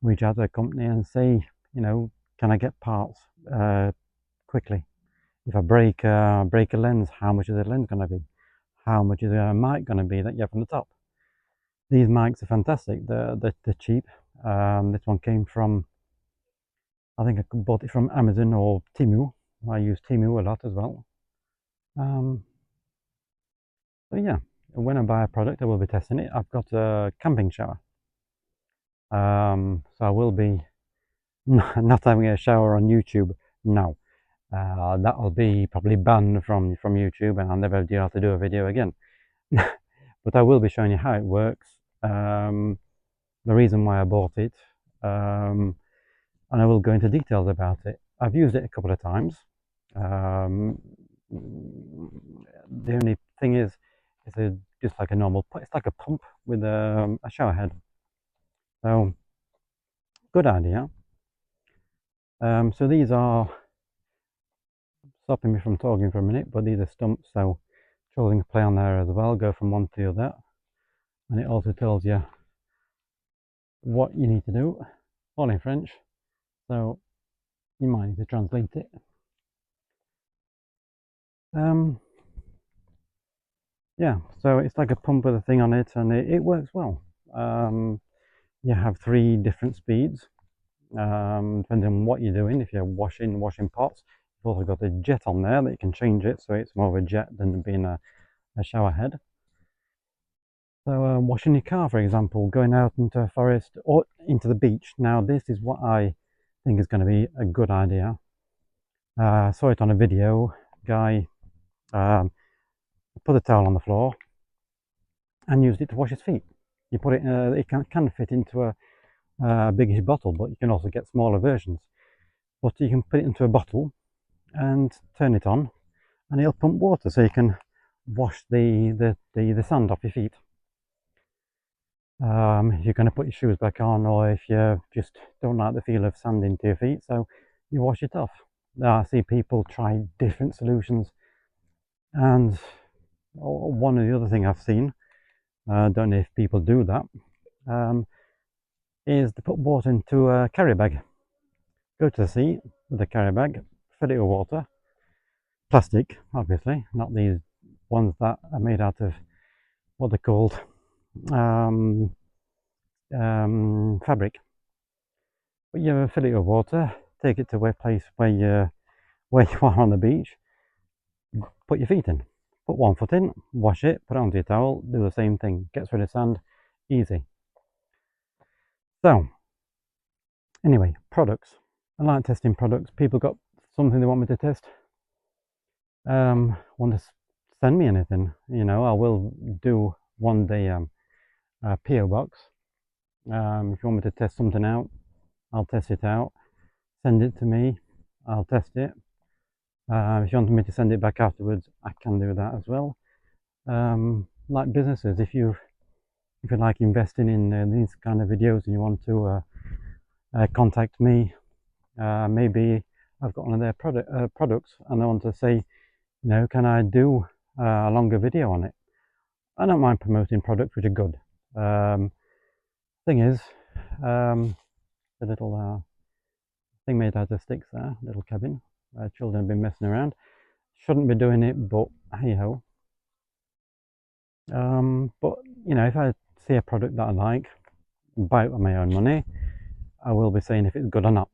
Reach out to a company and say, you know, can I get parts quickly? If I break a lens, how much is the lens going to be? How much is a mic going to be that you have on the top? These mics are fantastic. They're cheap. This one came from, I think I bought it from Amazon or Temu. I use Temu a lot as well. So yeah, when I buy a product, I will be testing it. I've got a camping shower. So I will be not having a shower on YouTube now. That will be probably banned from YouTube, and I'll never be able to do a video again. But I will be showing you how it works, the reason why I bought it, and I will go into details about it. I've used it a couple of times. The only thing is, it's just like a normal, it's like a pump with a shower head. So, good idea. So these are, stopping me from talking for a minute, but these are stumps, so children can play on there as well, go from one to the other. And it also tells you what you need to do, all in French, so you might need to translate it. Yeah, so it's like a pump with a thing on it, and it works well. You have 3 different speeds, depending on what you're doing. If you're washing pots, you've also got a jet on there that you can change it, so it's more of a jet than being a shower head. So washing your car, for example, going out into a forest or into the beach. Now this is what I think is going to be a good idea. I saw it on a video. Guy put a towel on the floor and used it to wash his feet. You put it, it can fit into a biggish bottle, but you can also get smaller versions. But you can put it into a bottle and turn it on, and it'll pump water, so you can wash the sand off your feet. If you're going to put your shoes back on, or if you just don't like the feel of sand into your feet, so you wash it off. I see people try different solutions, and one of the other thing I've seen, don't know if people do that, is to put water into a carrier bag. Go to the sea with a carrier bag, fill it with water, plastic, obviously, not these ones that are made out of what they're called fabric. But you fill it with water, take it to a place where you are on the beach, put your feet in, put one foot in, wash it, put it onto your towel, do the same thing, gets rid of sand, easy. So Anyway, products. I like testing products. People got something they want me to test. Want to send me anything, you know, I will do one day a PO box. If you want me to test something out, I'll test it out. Send it to me, I'll test it. If you want me to send it back afterwards, I can do that as well. Like businesses, if you like investing in these kind of videos and you want to contact me, maybe I've got one of their products and I want to say, you know, can I do a longer video on it? I don't mind promoting products which are good. Thing is, the little thing made out of sticks there, little cabin, where children have been messing around. Shouldn't be doing it, but hey ho. But you know, if I see a product that I like, buy it with my own money, I will be saying if it's good or not.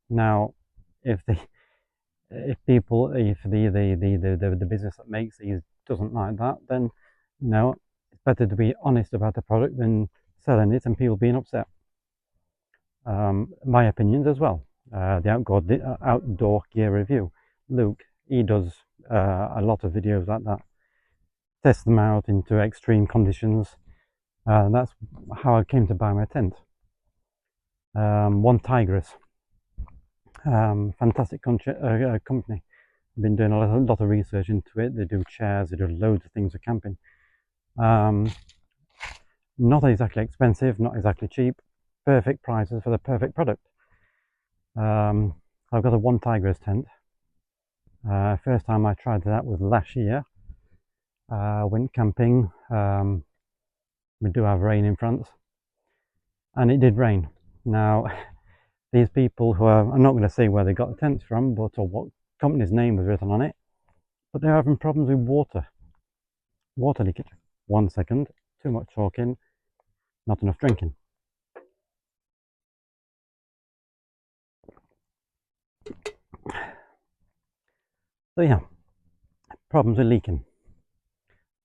Now, if the business that makes these doesn't like that, then you know, it's better to be honest about the product than selling it and people being upset. My opinions as well. The outdoor gear review. Luke, he does a lot of videos like that. Test them out into extreme conditions. That's how I came to buy my tent. One Tigress, fantastic company. I've been doing a lot of research into it. They do chairs, they do loads of things for camping. Not exactly expensive, not exactly cheap. Perfect prices for the perfect product. I've got a One Tigress tent. First time I tried that was last year. Went camping. We do have rain in France, and it did rain. Now, these people who are, I'm not going to say where they got the tents from, but or what company's name was written on it, but they're having problems with water leakage. 1 second, too much talking, not enough drinking. So yeah, problems with leaking.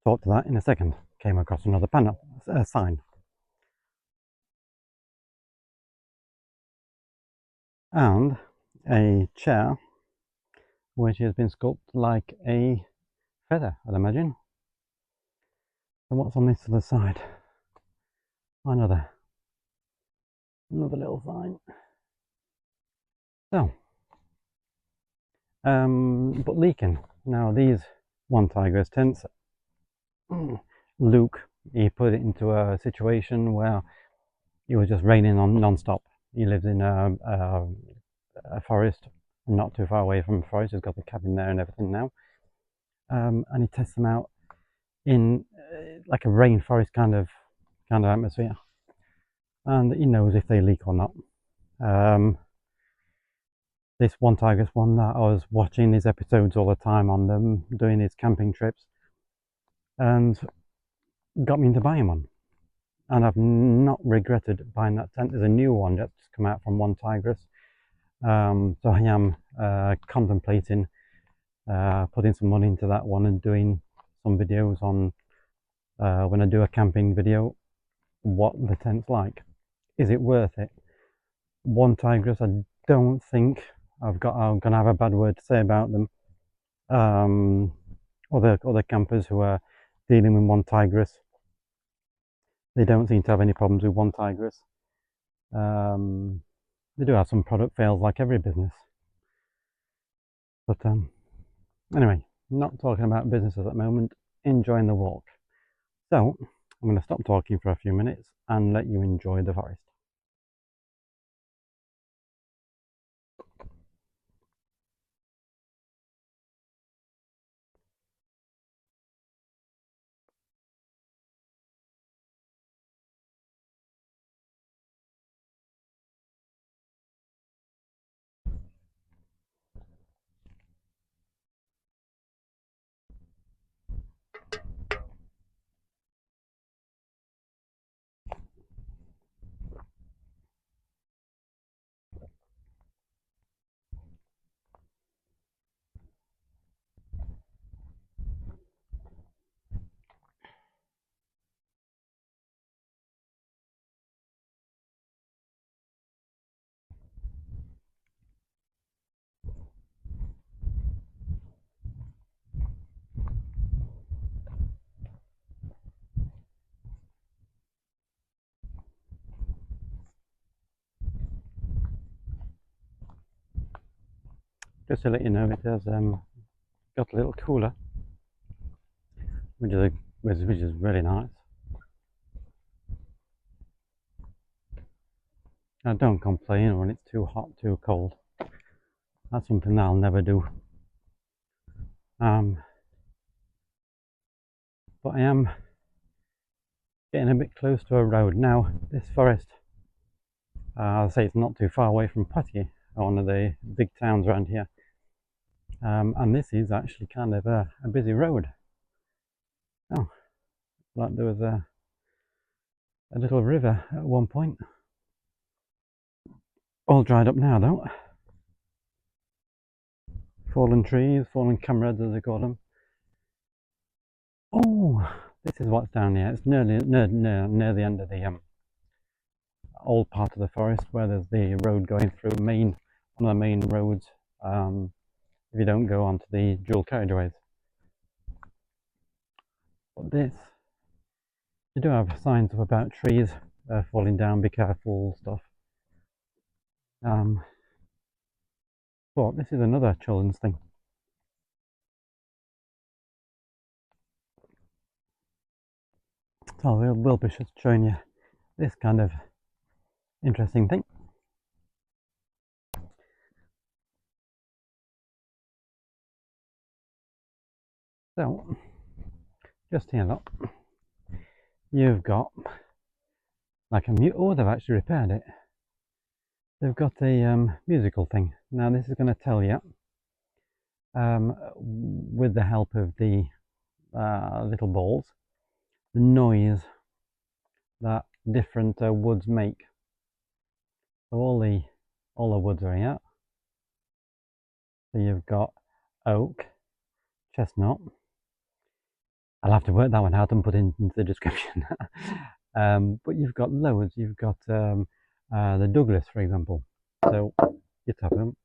Talk to that in a second. Came across another panel, sign. And a chair which has been sculpted like a feather, I'd imagine. And what's on this other side? Another little sign. So, but leaking. Now these One Tigress tents, Luke, he put it into a situation where it was just raining on non-stop. He lives in a forest, not too far away from the forest. He's got the cabin there and everything now. And he tests them out in like a rainforest kind of atmosphere, and he knows if they leak or not. This One Tigress one that I was watching his episodes all the time on them, doing his camping trips, and got me into buying one. And I've not regretted buying that tent. There's a new one that's come out from One Tigress. So I am contemplating putting some money into that one and doing some videos on when I do a camping video, what the tent's like. Is it worth it? One Tigress, I don't think I'm gonna have a bad word to say about them. Other campers who are dealing with One Tigress, they don't seem to have any problems with One Tigress. They do have some product fails like every business. But anyway, not talking about businesses at the moment, enjoying the walk. So I'm going to stop talking for a few minutes and let you enjoy the forest. just to let you know, it has got a little cooler, which is really nice. I don't complain when it's too hot, too cold. That's something that I'll never do. But I am getting a bit close to a road now. This forest, I'll say it's not too far away from Poitiers, one of the big towns around here. And this is actually kind of a busy road. Oh, like there was a little river at one point. All dried up now though. Fallen trees, fallen comrades as they call them. Oh, this is what's down here. It's near the end of the old part of the forest where there's the road going through one of the main roads. If you don't go onto the dual carriageways. But this, you do have signs about trees falling down, be careful stuff. But this is another children's thing. So we'll be just showing you this kind of interesting thing. So, just here, look, you've got like a oh, they've actually repaired it. They've got a musical thing. Now this is going to tell you, with the help of the little balls, the noise that different woods make. So all the woods are here. So you've got oak, chestnut. I'll have to work that one out and put it into the description. But you've got loads. You've got the Douglas, for example. So you tap them.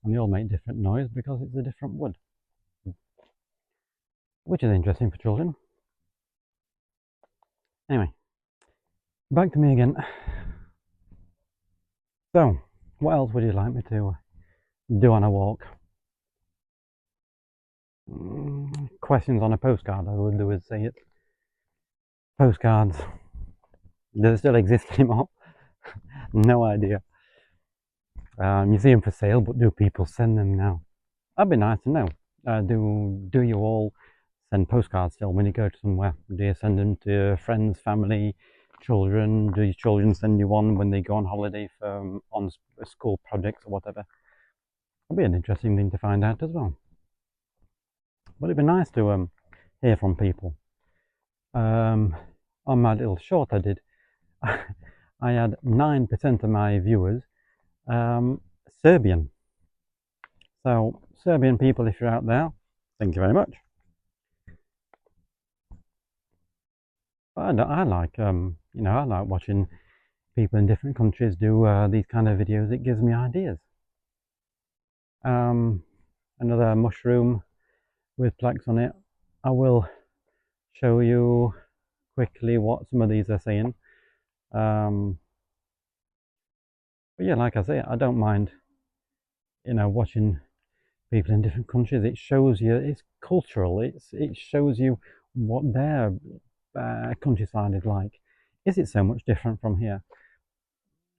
And they all make different noise because it's a different wood. Which is interesting for children. Anyway, back to me again. So, what else would you like me to do on a walk? Questions on a postcard, I would say it. Postcards. Do they still exist anymore? No idea. You see them for sale, but do people send them now? That'd be nice to know. Do you all send postcards still when you go to somewhere? Do you send them to friends, family, children? Do your children send you one when they go on holiday on school projects or whatever? That'd be an interesting thing to find out as well. But it'd be nice to hear from people. On my little short I did, I had 9% of my viewers Serbian. So Serbian people, if you're out there, thank you very much. But I like I like watching people in different countries do these kind of videos. It gives me ideas. Another mushroom with plaques on it. I will show you quickly what some of these are saying. But yeah, like I say, I don't mind, watching people in different countries. It shows you, it's cultural. It shows you what their countryside is like. Is it so much different from here?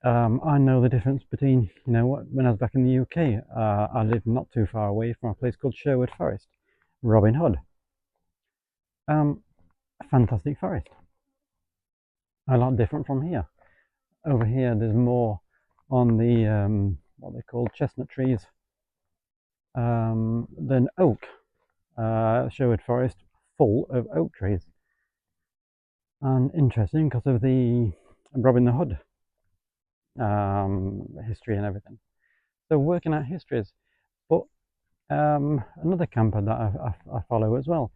I know the difference between, when I was back in the UK, I lived not too far away from a place called Sherwood Forest, Robin Hood. A fantastic forest. A lot different from here. Over here, there's more on the what they call chestnut trees than oak. Sherwood Forest full of oak trees, and interesting because of the Robin Hood history and everything. So working out histories. But another camper that I follow as well,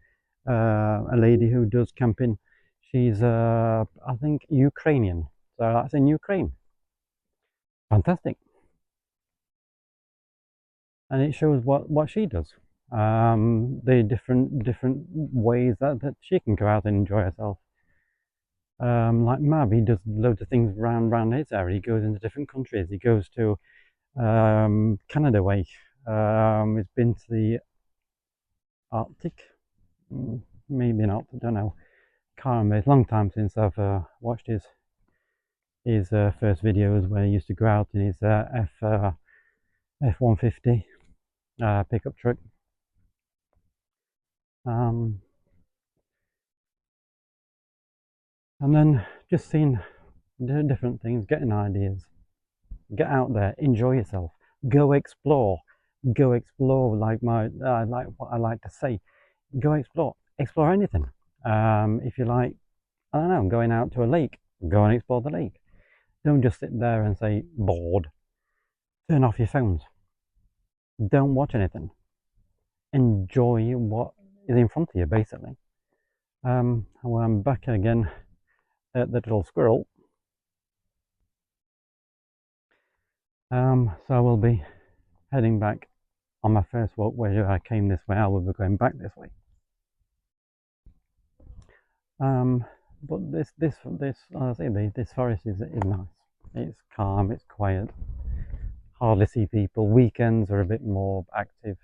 a lady who does camping. She's I think Ukrainian, so that's in Ukraine. Fantastic. And it shows what she does, the different ways that she can go out and enjoy herself. Like Mav, he does loads of things around his area. He goes into different countries. He goes to Canada way. He's been to the Arctic, maybe not. I don't know. Can't remember. It's a long time since I've watched his first videos where he used to go out in his F-150 pickup truck. And then just seeing different things, getting ideas. Get out there, enjoy yourself, go explore, like like what I like to say, go explore anything. If you like, I don't know, going out to a lake, go and explore the lake. Don't just sit there and say bored. Turn off your phones. Don't watch anything. Enjoy what is in front of you, basically. Well, I'm back again at the little squirrel. So I will be heading back on my first walk where I came this way. I will be going back this way. But this I say this forest is nice. It's calm. It's quiet. Hardly see people. Weekends are a bit more active.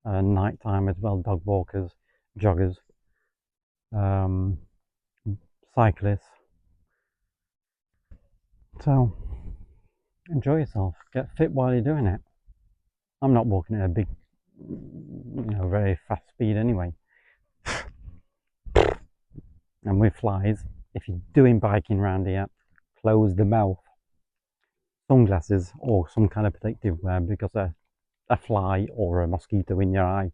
Night time as well. Dog walkers, joggers, um, cyclists. So enjoy yourself. Get fit while you're doing it. I'm not walking at a big, very fast speed anyway. And with flies, if you're doing biking around here, close the mouth. Sunglasses or some kind of protective wear, because a fly or a mosquito in your eye,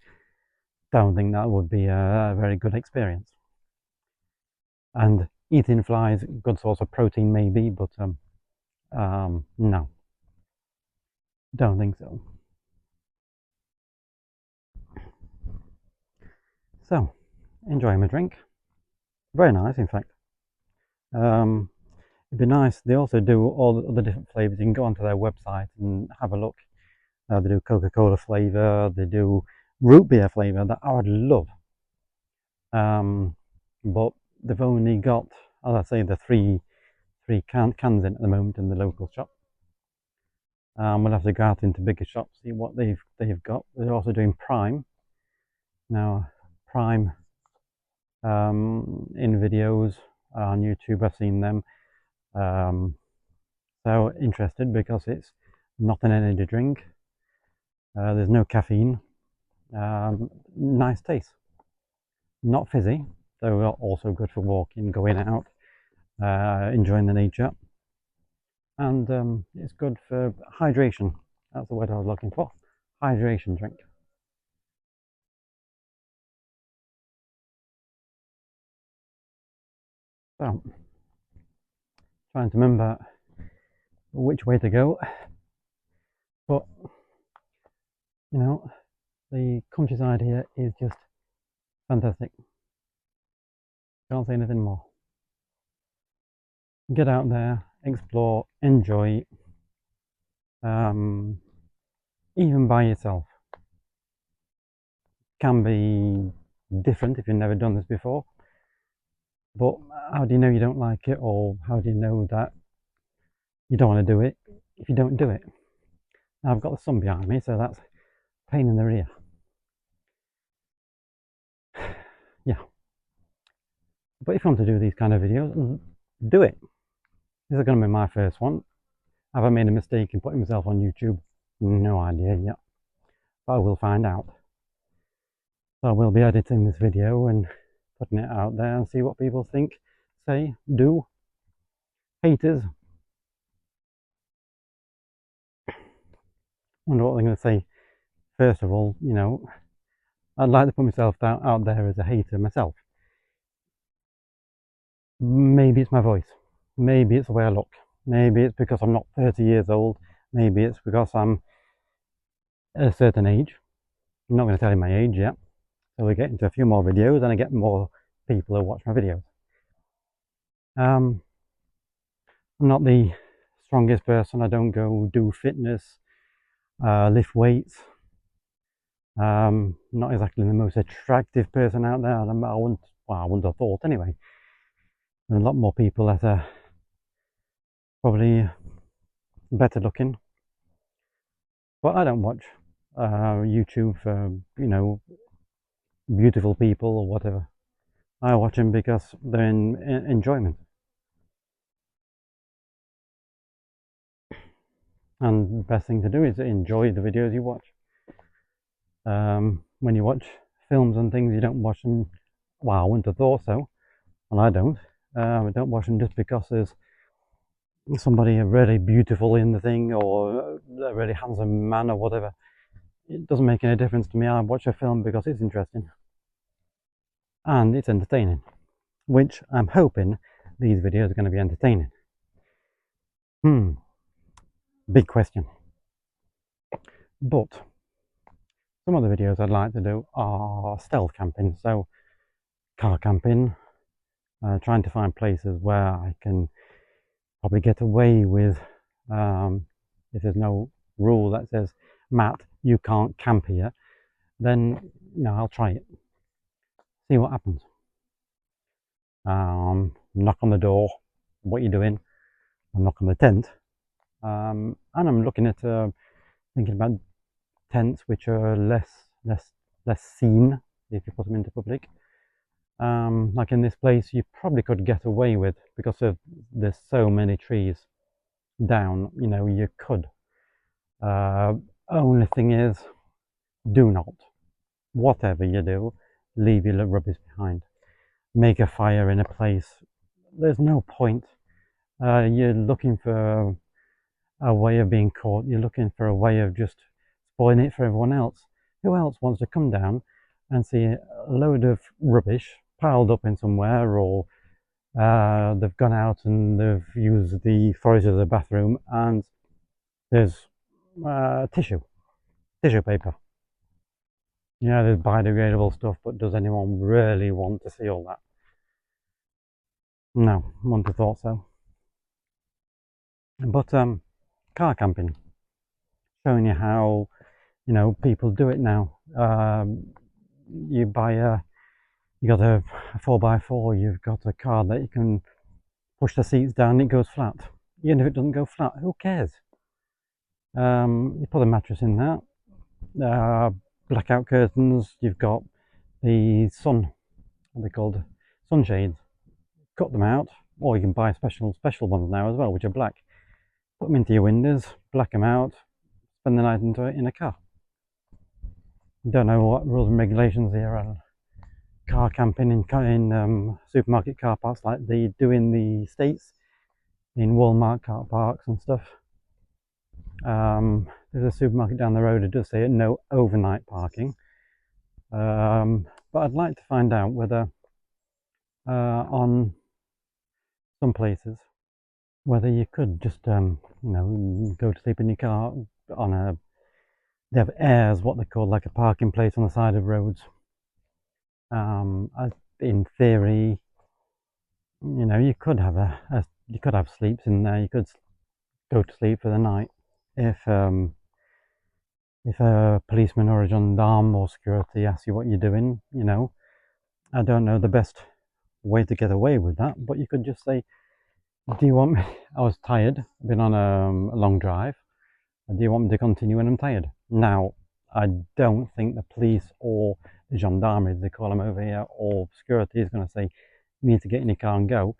don't think that would be a very good experience. And eating flies, good source of protein maybe, but no, don't think so. So, enjoying my drink. Very nice, in fact. It'd be nice. They also do all the different flavors. You can go onto their website and have a look. They do Coca-Cola flavor. They do root beer flavor that I would love. But they've only got, as I say, the three cans in at the moment in the local shop. We'll have to go out into bigger shops, see what they've got. They're also doing Prime now. Prime in videos on YouTube. I've seen them. So interested because it's not an energy drink. There's no caffeine. Nice taste. Not fizzy, so also good for walking, going out, enjoying the nature. And it's good for hydration. That's the word I was looking for. Hydration drink. So, trying to remember which way to go, but the countryside here is just fantastic. Can't say anything more. Get out there, explore, enjoy, even by yourself. Can be different if you've never done this before, but how do you know you don't like it, or how do you know that you don't want to do it if you don't do it? Now I've got the sun behind me, so that's pain in the rear. Yeah, but if you want to do these kind of videos, do it. This is going to be my first one. Have I made a mistake in putting myself on YouTube? No idea yet, but I will find out. So I will be editing this video and putting it out there and see what people think, say, do. Haters. Wonder what they're going to say. First of all, I'd like to put myself out there as a hater myself. Maybe it's my voice. Maybe it's the way I look. Maybe it's because I'm not 30 years old. Maybe it's because I'm at a certain age. I'm not going to tell you my age yet. So we get into a few more videos and I get more people who watch my videos. I'm not the strongest person. I don't go do fitness, lift weights. Not exactly the most attractive person out there. I wouldn't have thought anyway. and a lot more people that are probably better looking. But I don't watch YouTube for, beautiful people or whatever. I watch them because they're in enjoyment. And the best thing to do is enjoy the videos you watch. When you watch films and things, you don't watch them. Well, I wouldn't have thought so, and I don't. I don't watch them just because there's somebody really beautiful in the thing or a really handsome man or whatever. It doesn't make any difference to me. I watch a film because it's interesting and it's entertaining, which I'm hoping these videos are going to be entertaining. Big question. But some of the videos I'd like to do are stealth camping, so car camping, trying to find places where I can probably get away with, if there's no rule that says, Matt, you can't camp here, then I'll try it, see what happens. Knock on the door, what you doing? I'll knock on the tent, and I'm looking at thinking about tents which are less seen if you put them into public. Like in this place, you probably could get away with, because there's so many trees down. You could. Only thing is, do not, whatever you do, leave your rubbish behind. Make a fire in a place. There's no point. You're looking for a way of being caught. You're looking for a way of just spoiling it for everyone else. Who else wants to come down and see a load of rubbish piled up in somewhere, or they've gone out and they've used the forest as a bathroom and there's tissue paper. There's biodegradable stuff, but does anyone really want to see all that? No, wouldn't have thought so. But car camping, showing you how people do it now. You got a 4x4, you've got a car that you can push the seats down, it goes flat. Even if it doesn't go flat, who cares? You put a mattress in that, blackout curtains, you've got the sun, what are they called, sunshades. Cut them out, or you can buy special ones now as well, which are black. Put them into your windows, black them out, spend the night in a car. Don't know what rules and regulations there are car camping in supermarket car parks like they do in the States, in Walmart car parks and stuff. There's a supermarket down the road that does say no overnight parking. But I'd like to find out whether on some places, whether you could just go to sleep in your car on they have airs, what they call, like a parking place on the side of roads. In theory, you could have sleeps in there. You could go to sleep for the night if a policeman or a gendarme or security asks you what you're doing. I don't know the best way to get away with that, but you could just say, do you want me? I was tired, I've been on a long drive. Do you want me to continue when I'm tired? Now, I don't think the police or the gendarmerie, they call them over here, or security is going to say, you need to get in your car and go.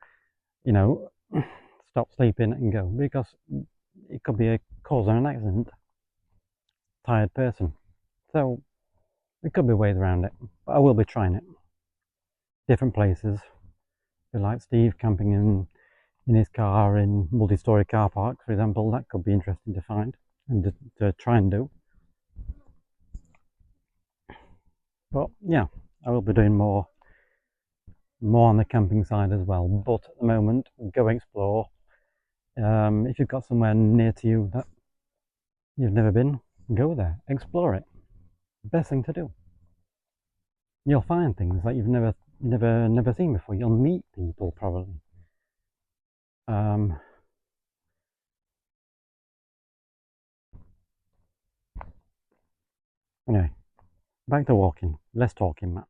Stop sleeping and go, because it could be a cause of an accident. Tired person. So, there could be ways around it, but I will be trying it. Different places. Like Steve camping in his car in multi-story car parks, for example. That could be interesting to find and to try and do. But yeah, I will be doing more on the camping side as well. But at the moment, go explore. If you've got somewhere near to you that you've never been, go there, explore it. Best thing to do. You'll find things that you've never seen before. You'll meet people probably. Anyway, back to walking. Less talking, Matt.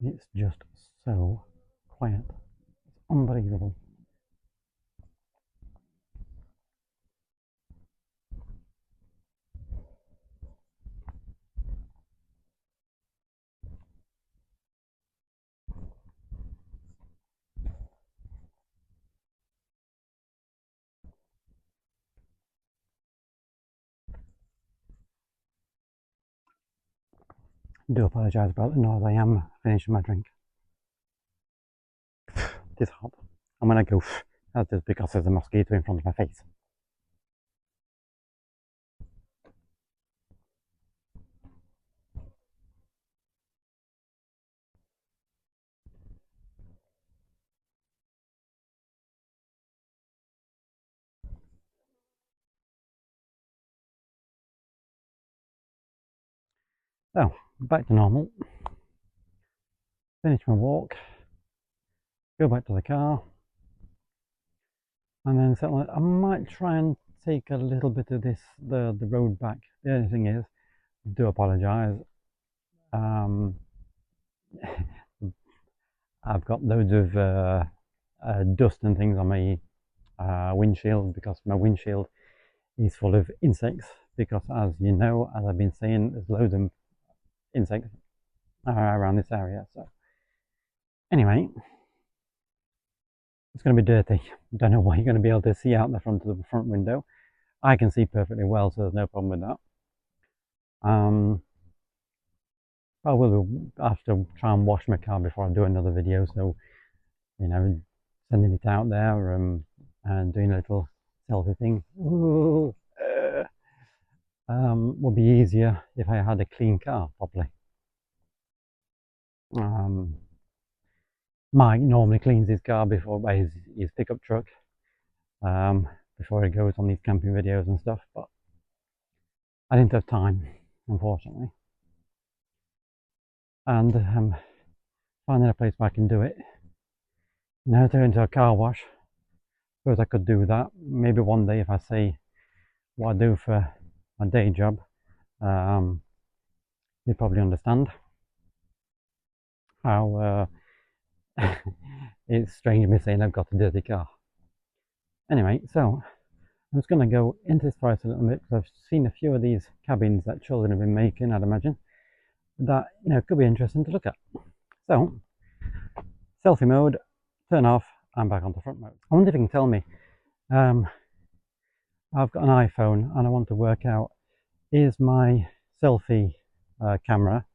It's just so quiet. It's unbelievable. I do apologise about the noise. I am finishing my drink. It is hot. I'm gonna go. That's just because there's a mosquito in front of my face. So, back to normal. Finish my walk. Go back to the car. And then settle it. I might try and take a little bit of the road back. The only thing is, I do apologise. I've got loads of dust and things on my windshield because my windshield is full of insects. Because, as you know, as I've been saying, there's loads of insects around this area. So, anyway, it's going to be dirty. Don't know what you're going to be able to see out the front of the front window. I can see perfectly well, so there's no problem with that. I will have to try and wash my car before I do another video, so you know, sending it out there and doing a little selfie thing would be easier if I had a clean car properly. Mike normally cleans his car before by his pickup truck before he goes on these camping videos and stuff, but I didn't have time, unfortunately. And finding a place where I can do it. Now turn into a car wash. Suppose I could do that. Maybe one day if I say what I do for my day job, you'll probably understand how it's strange me saying I've got a dirty car. Anyway, so I'm just going to go into this forest a little bit because I've seen a few of these cabins that children have been making, I'd imagine, that could be interesting to look at. So, selfie mode, turn off, and back onto front mode. I wonder if you can tell me, I've got an iPhone and I want to work out, is my selfie camera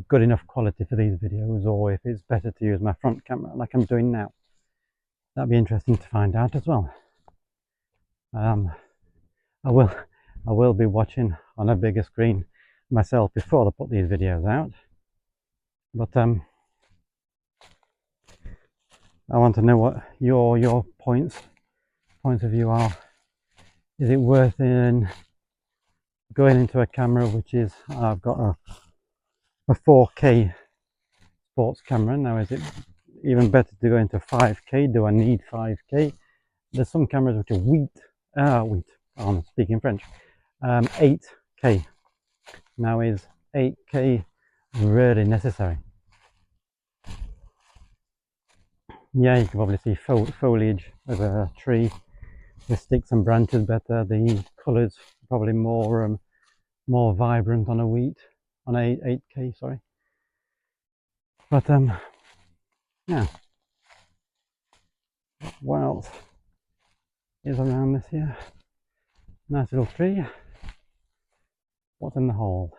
good enough quality for these videos, or if it's better to use my front camera like I'm doing now. That'd be interesting to find out as well. I will be watching on a bigger screen myself before I put these videos out, but I want to know what your points of view are. Is it worth in going into a camera which is, I've got a 4K sports camera now? Is it even better to go into 5K? Do I need 5K? There's some cameras which are I'm speaking French. 8K. Now, is 8K really necessary? Yeah, you can probably see foliage of a tree, the sticks and branches better. The colours probably more vibrant on a 8K, sorry. But yeah, what else is around this here? Nice little tree. What's in the hole?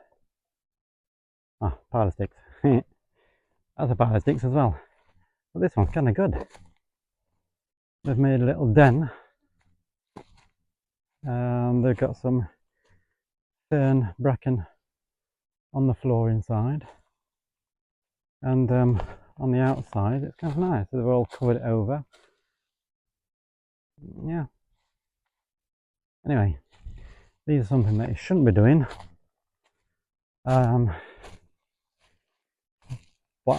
Ah, pile of sticks. That's a pile of sticks as well. But this one's kind of good. They've made a little den. They've got some fern bracken on the floor inside, and on the outside it's kind of nice. They've all covered it over. Yeah. Anyway, these are something that you shouldn't be doing. But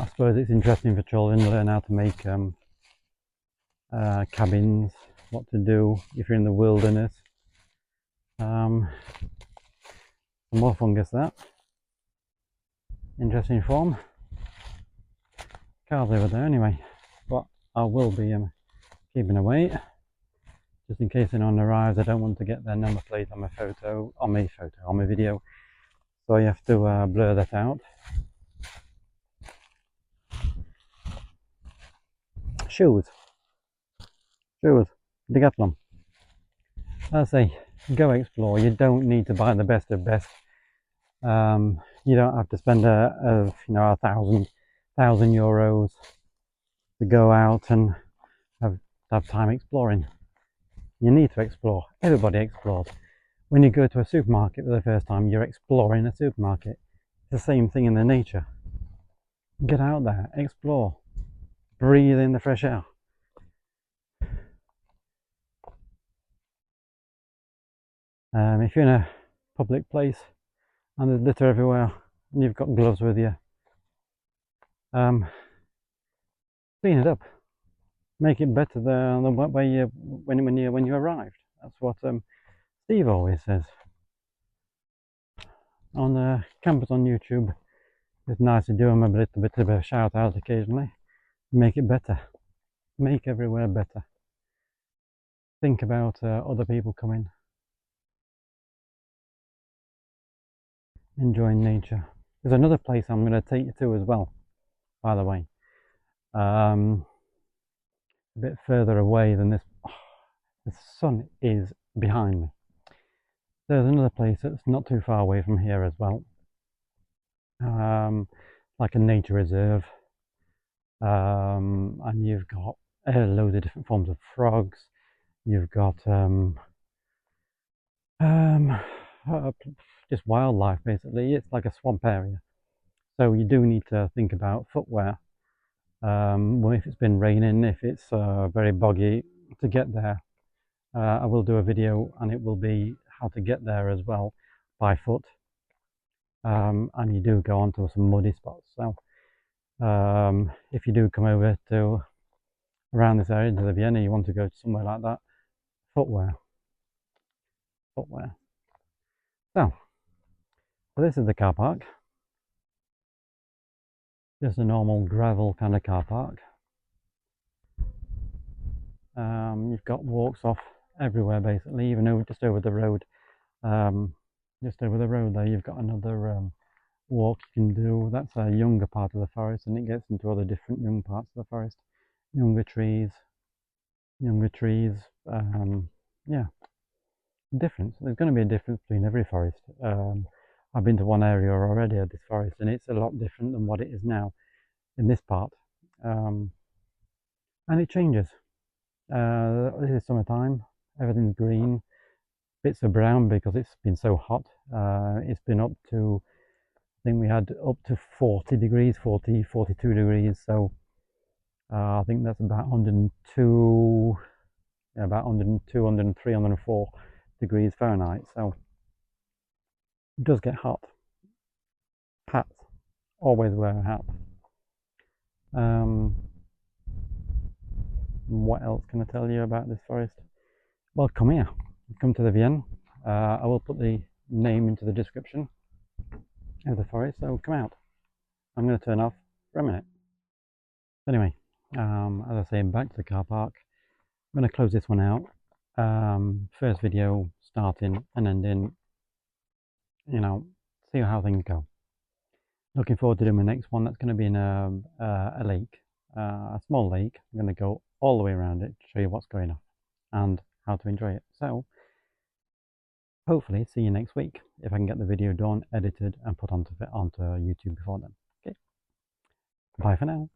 I suppose it's interesting for children to learn how to make cabins, what to do if you're in the wilderness. Some more fungus, that interesting form. cars over there anyway, but I will be keeping away just in case anyone arrives. I don't want to get their number plate on my on my video, so you have to blur that out. Shoes, Decathlon. I say, go explore. You don't need to buy the best of best. You don't have to spend a thousand euros to go out and have time exploring. You need to explore. Everybody explores. When you go to a supermarket for the first time, you're exploring a supermarket. It's the same thing in the nature. Get out there, explore, breathe in the fresh air. If you're in a public place and there's litter everywhere and you've got gloves with you, clean it up. Make it better than when you arrived. That's what Steve always says. On the campus on YouTube, it's nice to do him a little bit of a shout out occasionally. Make it better. Make everywhere better. Think about other people coming. Enjoying nature. There's another place I'm going to take you to as well, by the way. A bit further away than this. Oh, the sun is behind me. There's another place that's not too far away from here as well. Like a nature reserve. And you've got loads of different forms of frogs. You've got just wildlife basically. It's like a swamp area, so you do need to think about footwear. Well, if it's been raining, if it's very boggy to get there. I will do a video and it will be how to get there as well by foot, and you do go onto some muddy spots. So if you do come over to around this area, into the Vienna, you want to go somewhere like that, footwear. So this is the car park, just a normal gravel kind of car park. You've got walks off everywhere basically, even over just over the road. Just over the road there, you've got another walk you can do. That's a younger part of the forest, and it gets into other different young parts of the forest. Younger trees. Yeah, difference. There's going to be a difference between every forest. I've been to one area already of this forest, and it's a lot different than what it is now in this part, and it changes. This is summertime. Everything's green. Bits are brown because it's been so hot. It's been up to, I think we had up to 40 degrees, 42 degrees. So I think that's about 102, about 102, 103, 104 degrees Fahrenheit. So it does get hot. Hats. Always wear a hat. What else can I tell you about this forest? Well, come here. Come to the Vienne. I will put the name into the description of the forest, so come out. I'm going to turn off for a minute. Anyway, as I say, back to the car park. I'm going to close this one out. First video starting and ending, see how things go. Looking forward to doing my next one. That's going to be in a lake, a small lake. I'm going to go all the way around it to show you what's going on and how to enjoy it. So hopefully see you next week if I can get the video done, edited and put onto YouTube before then. Okay, bye for now.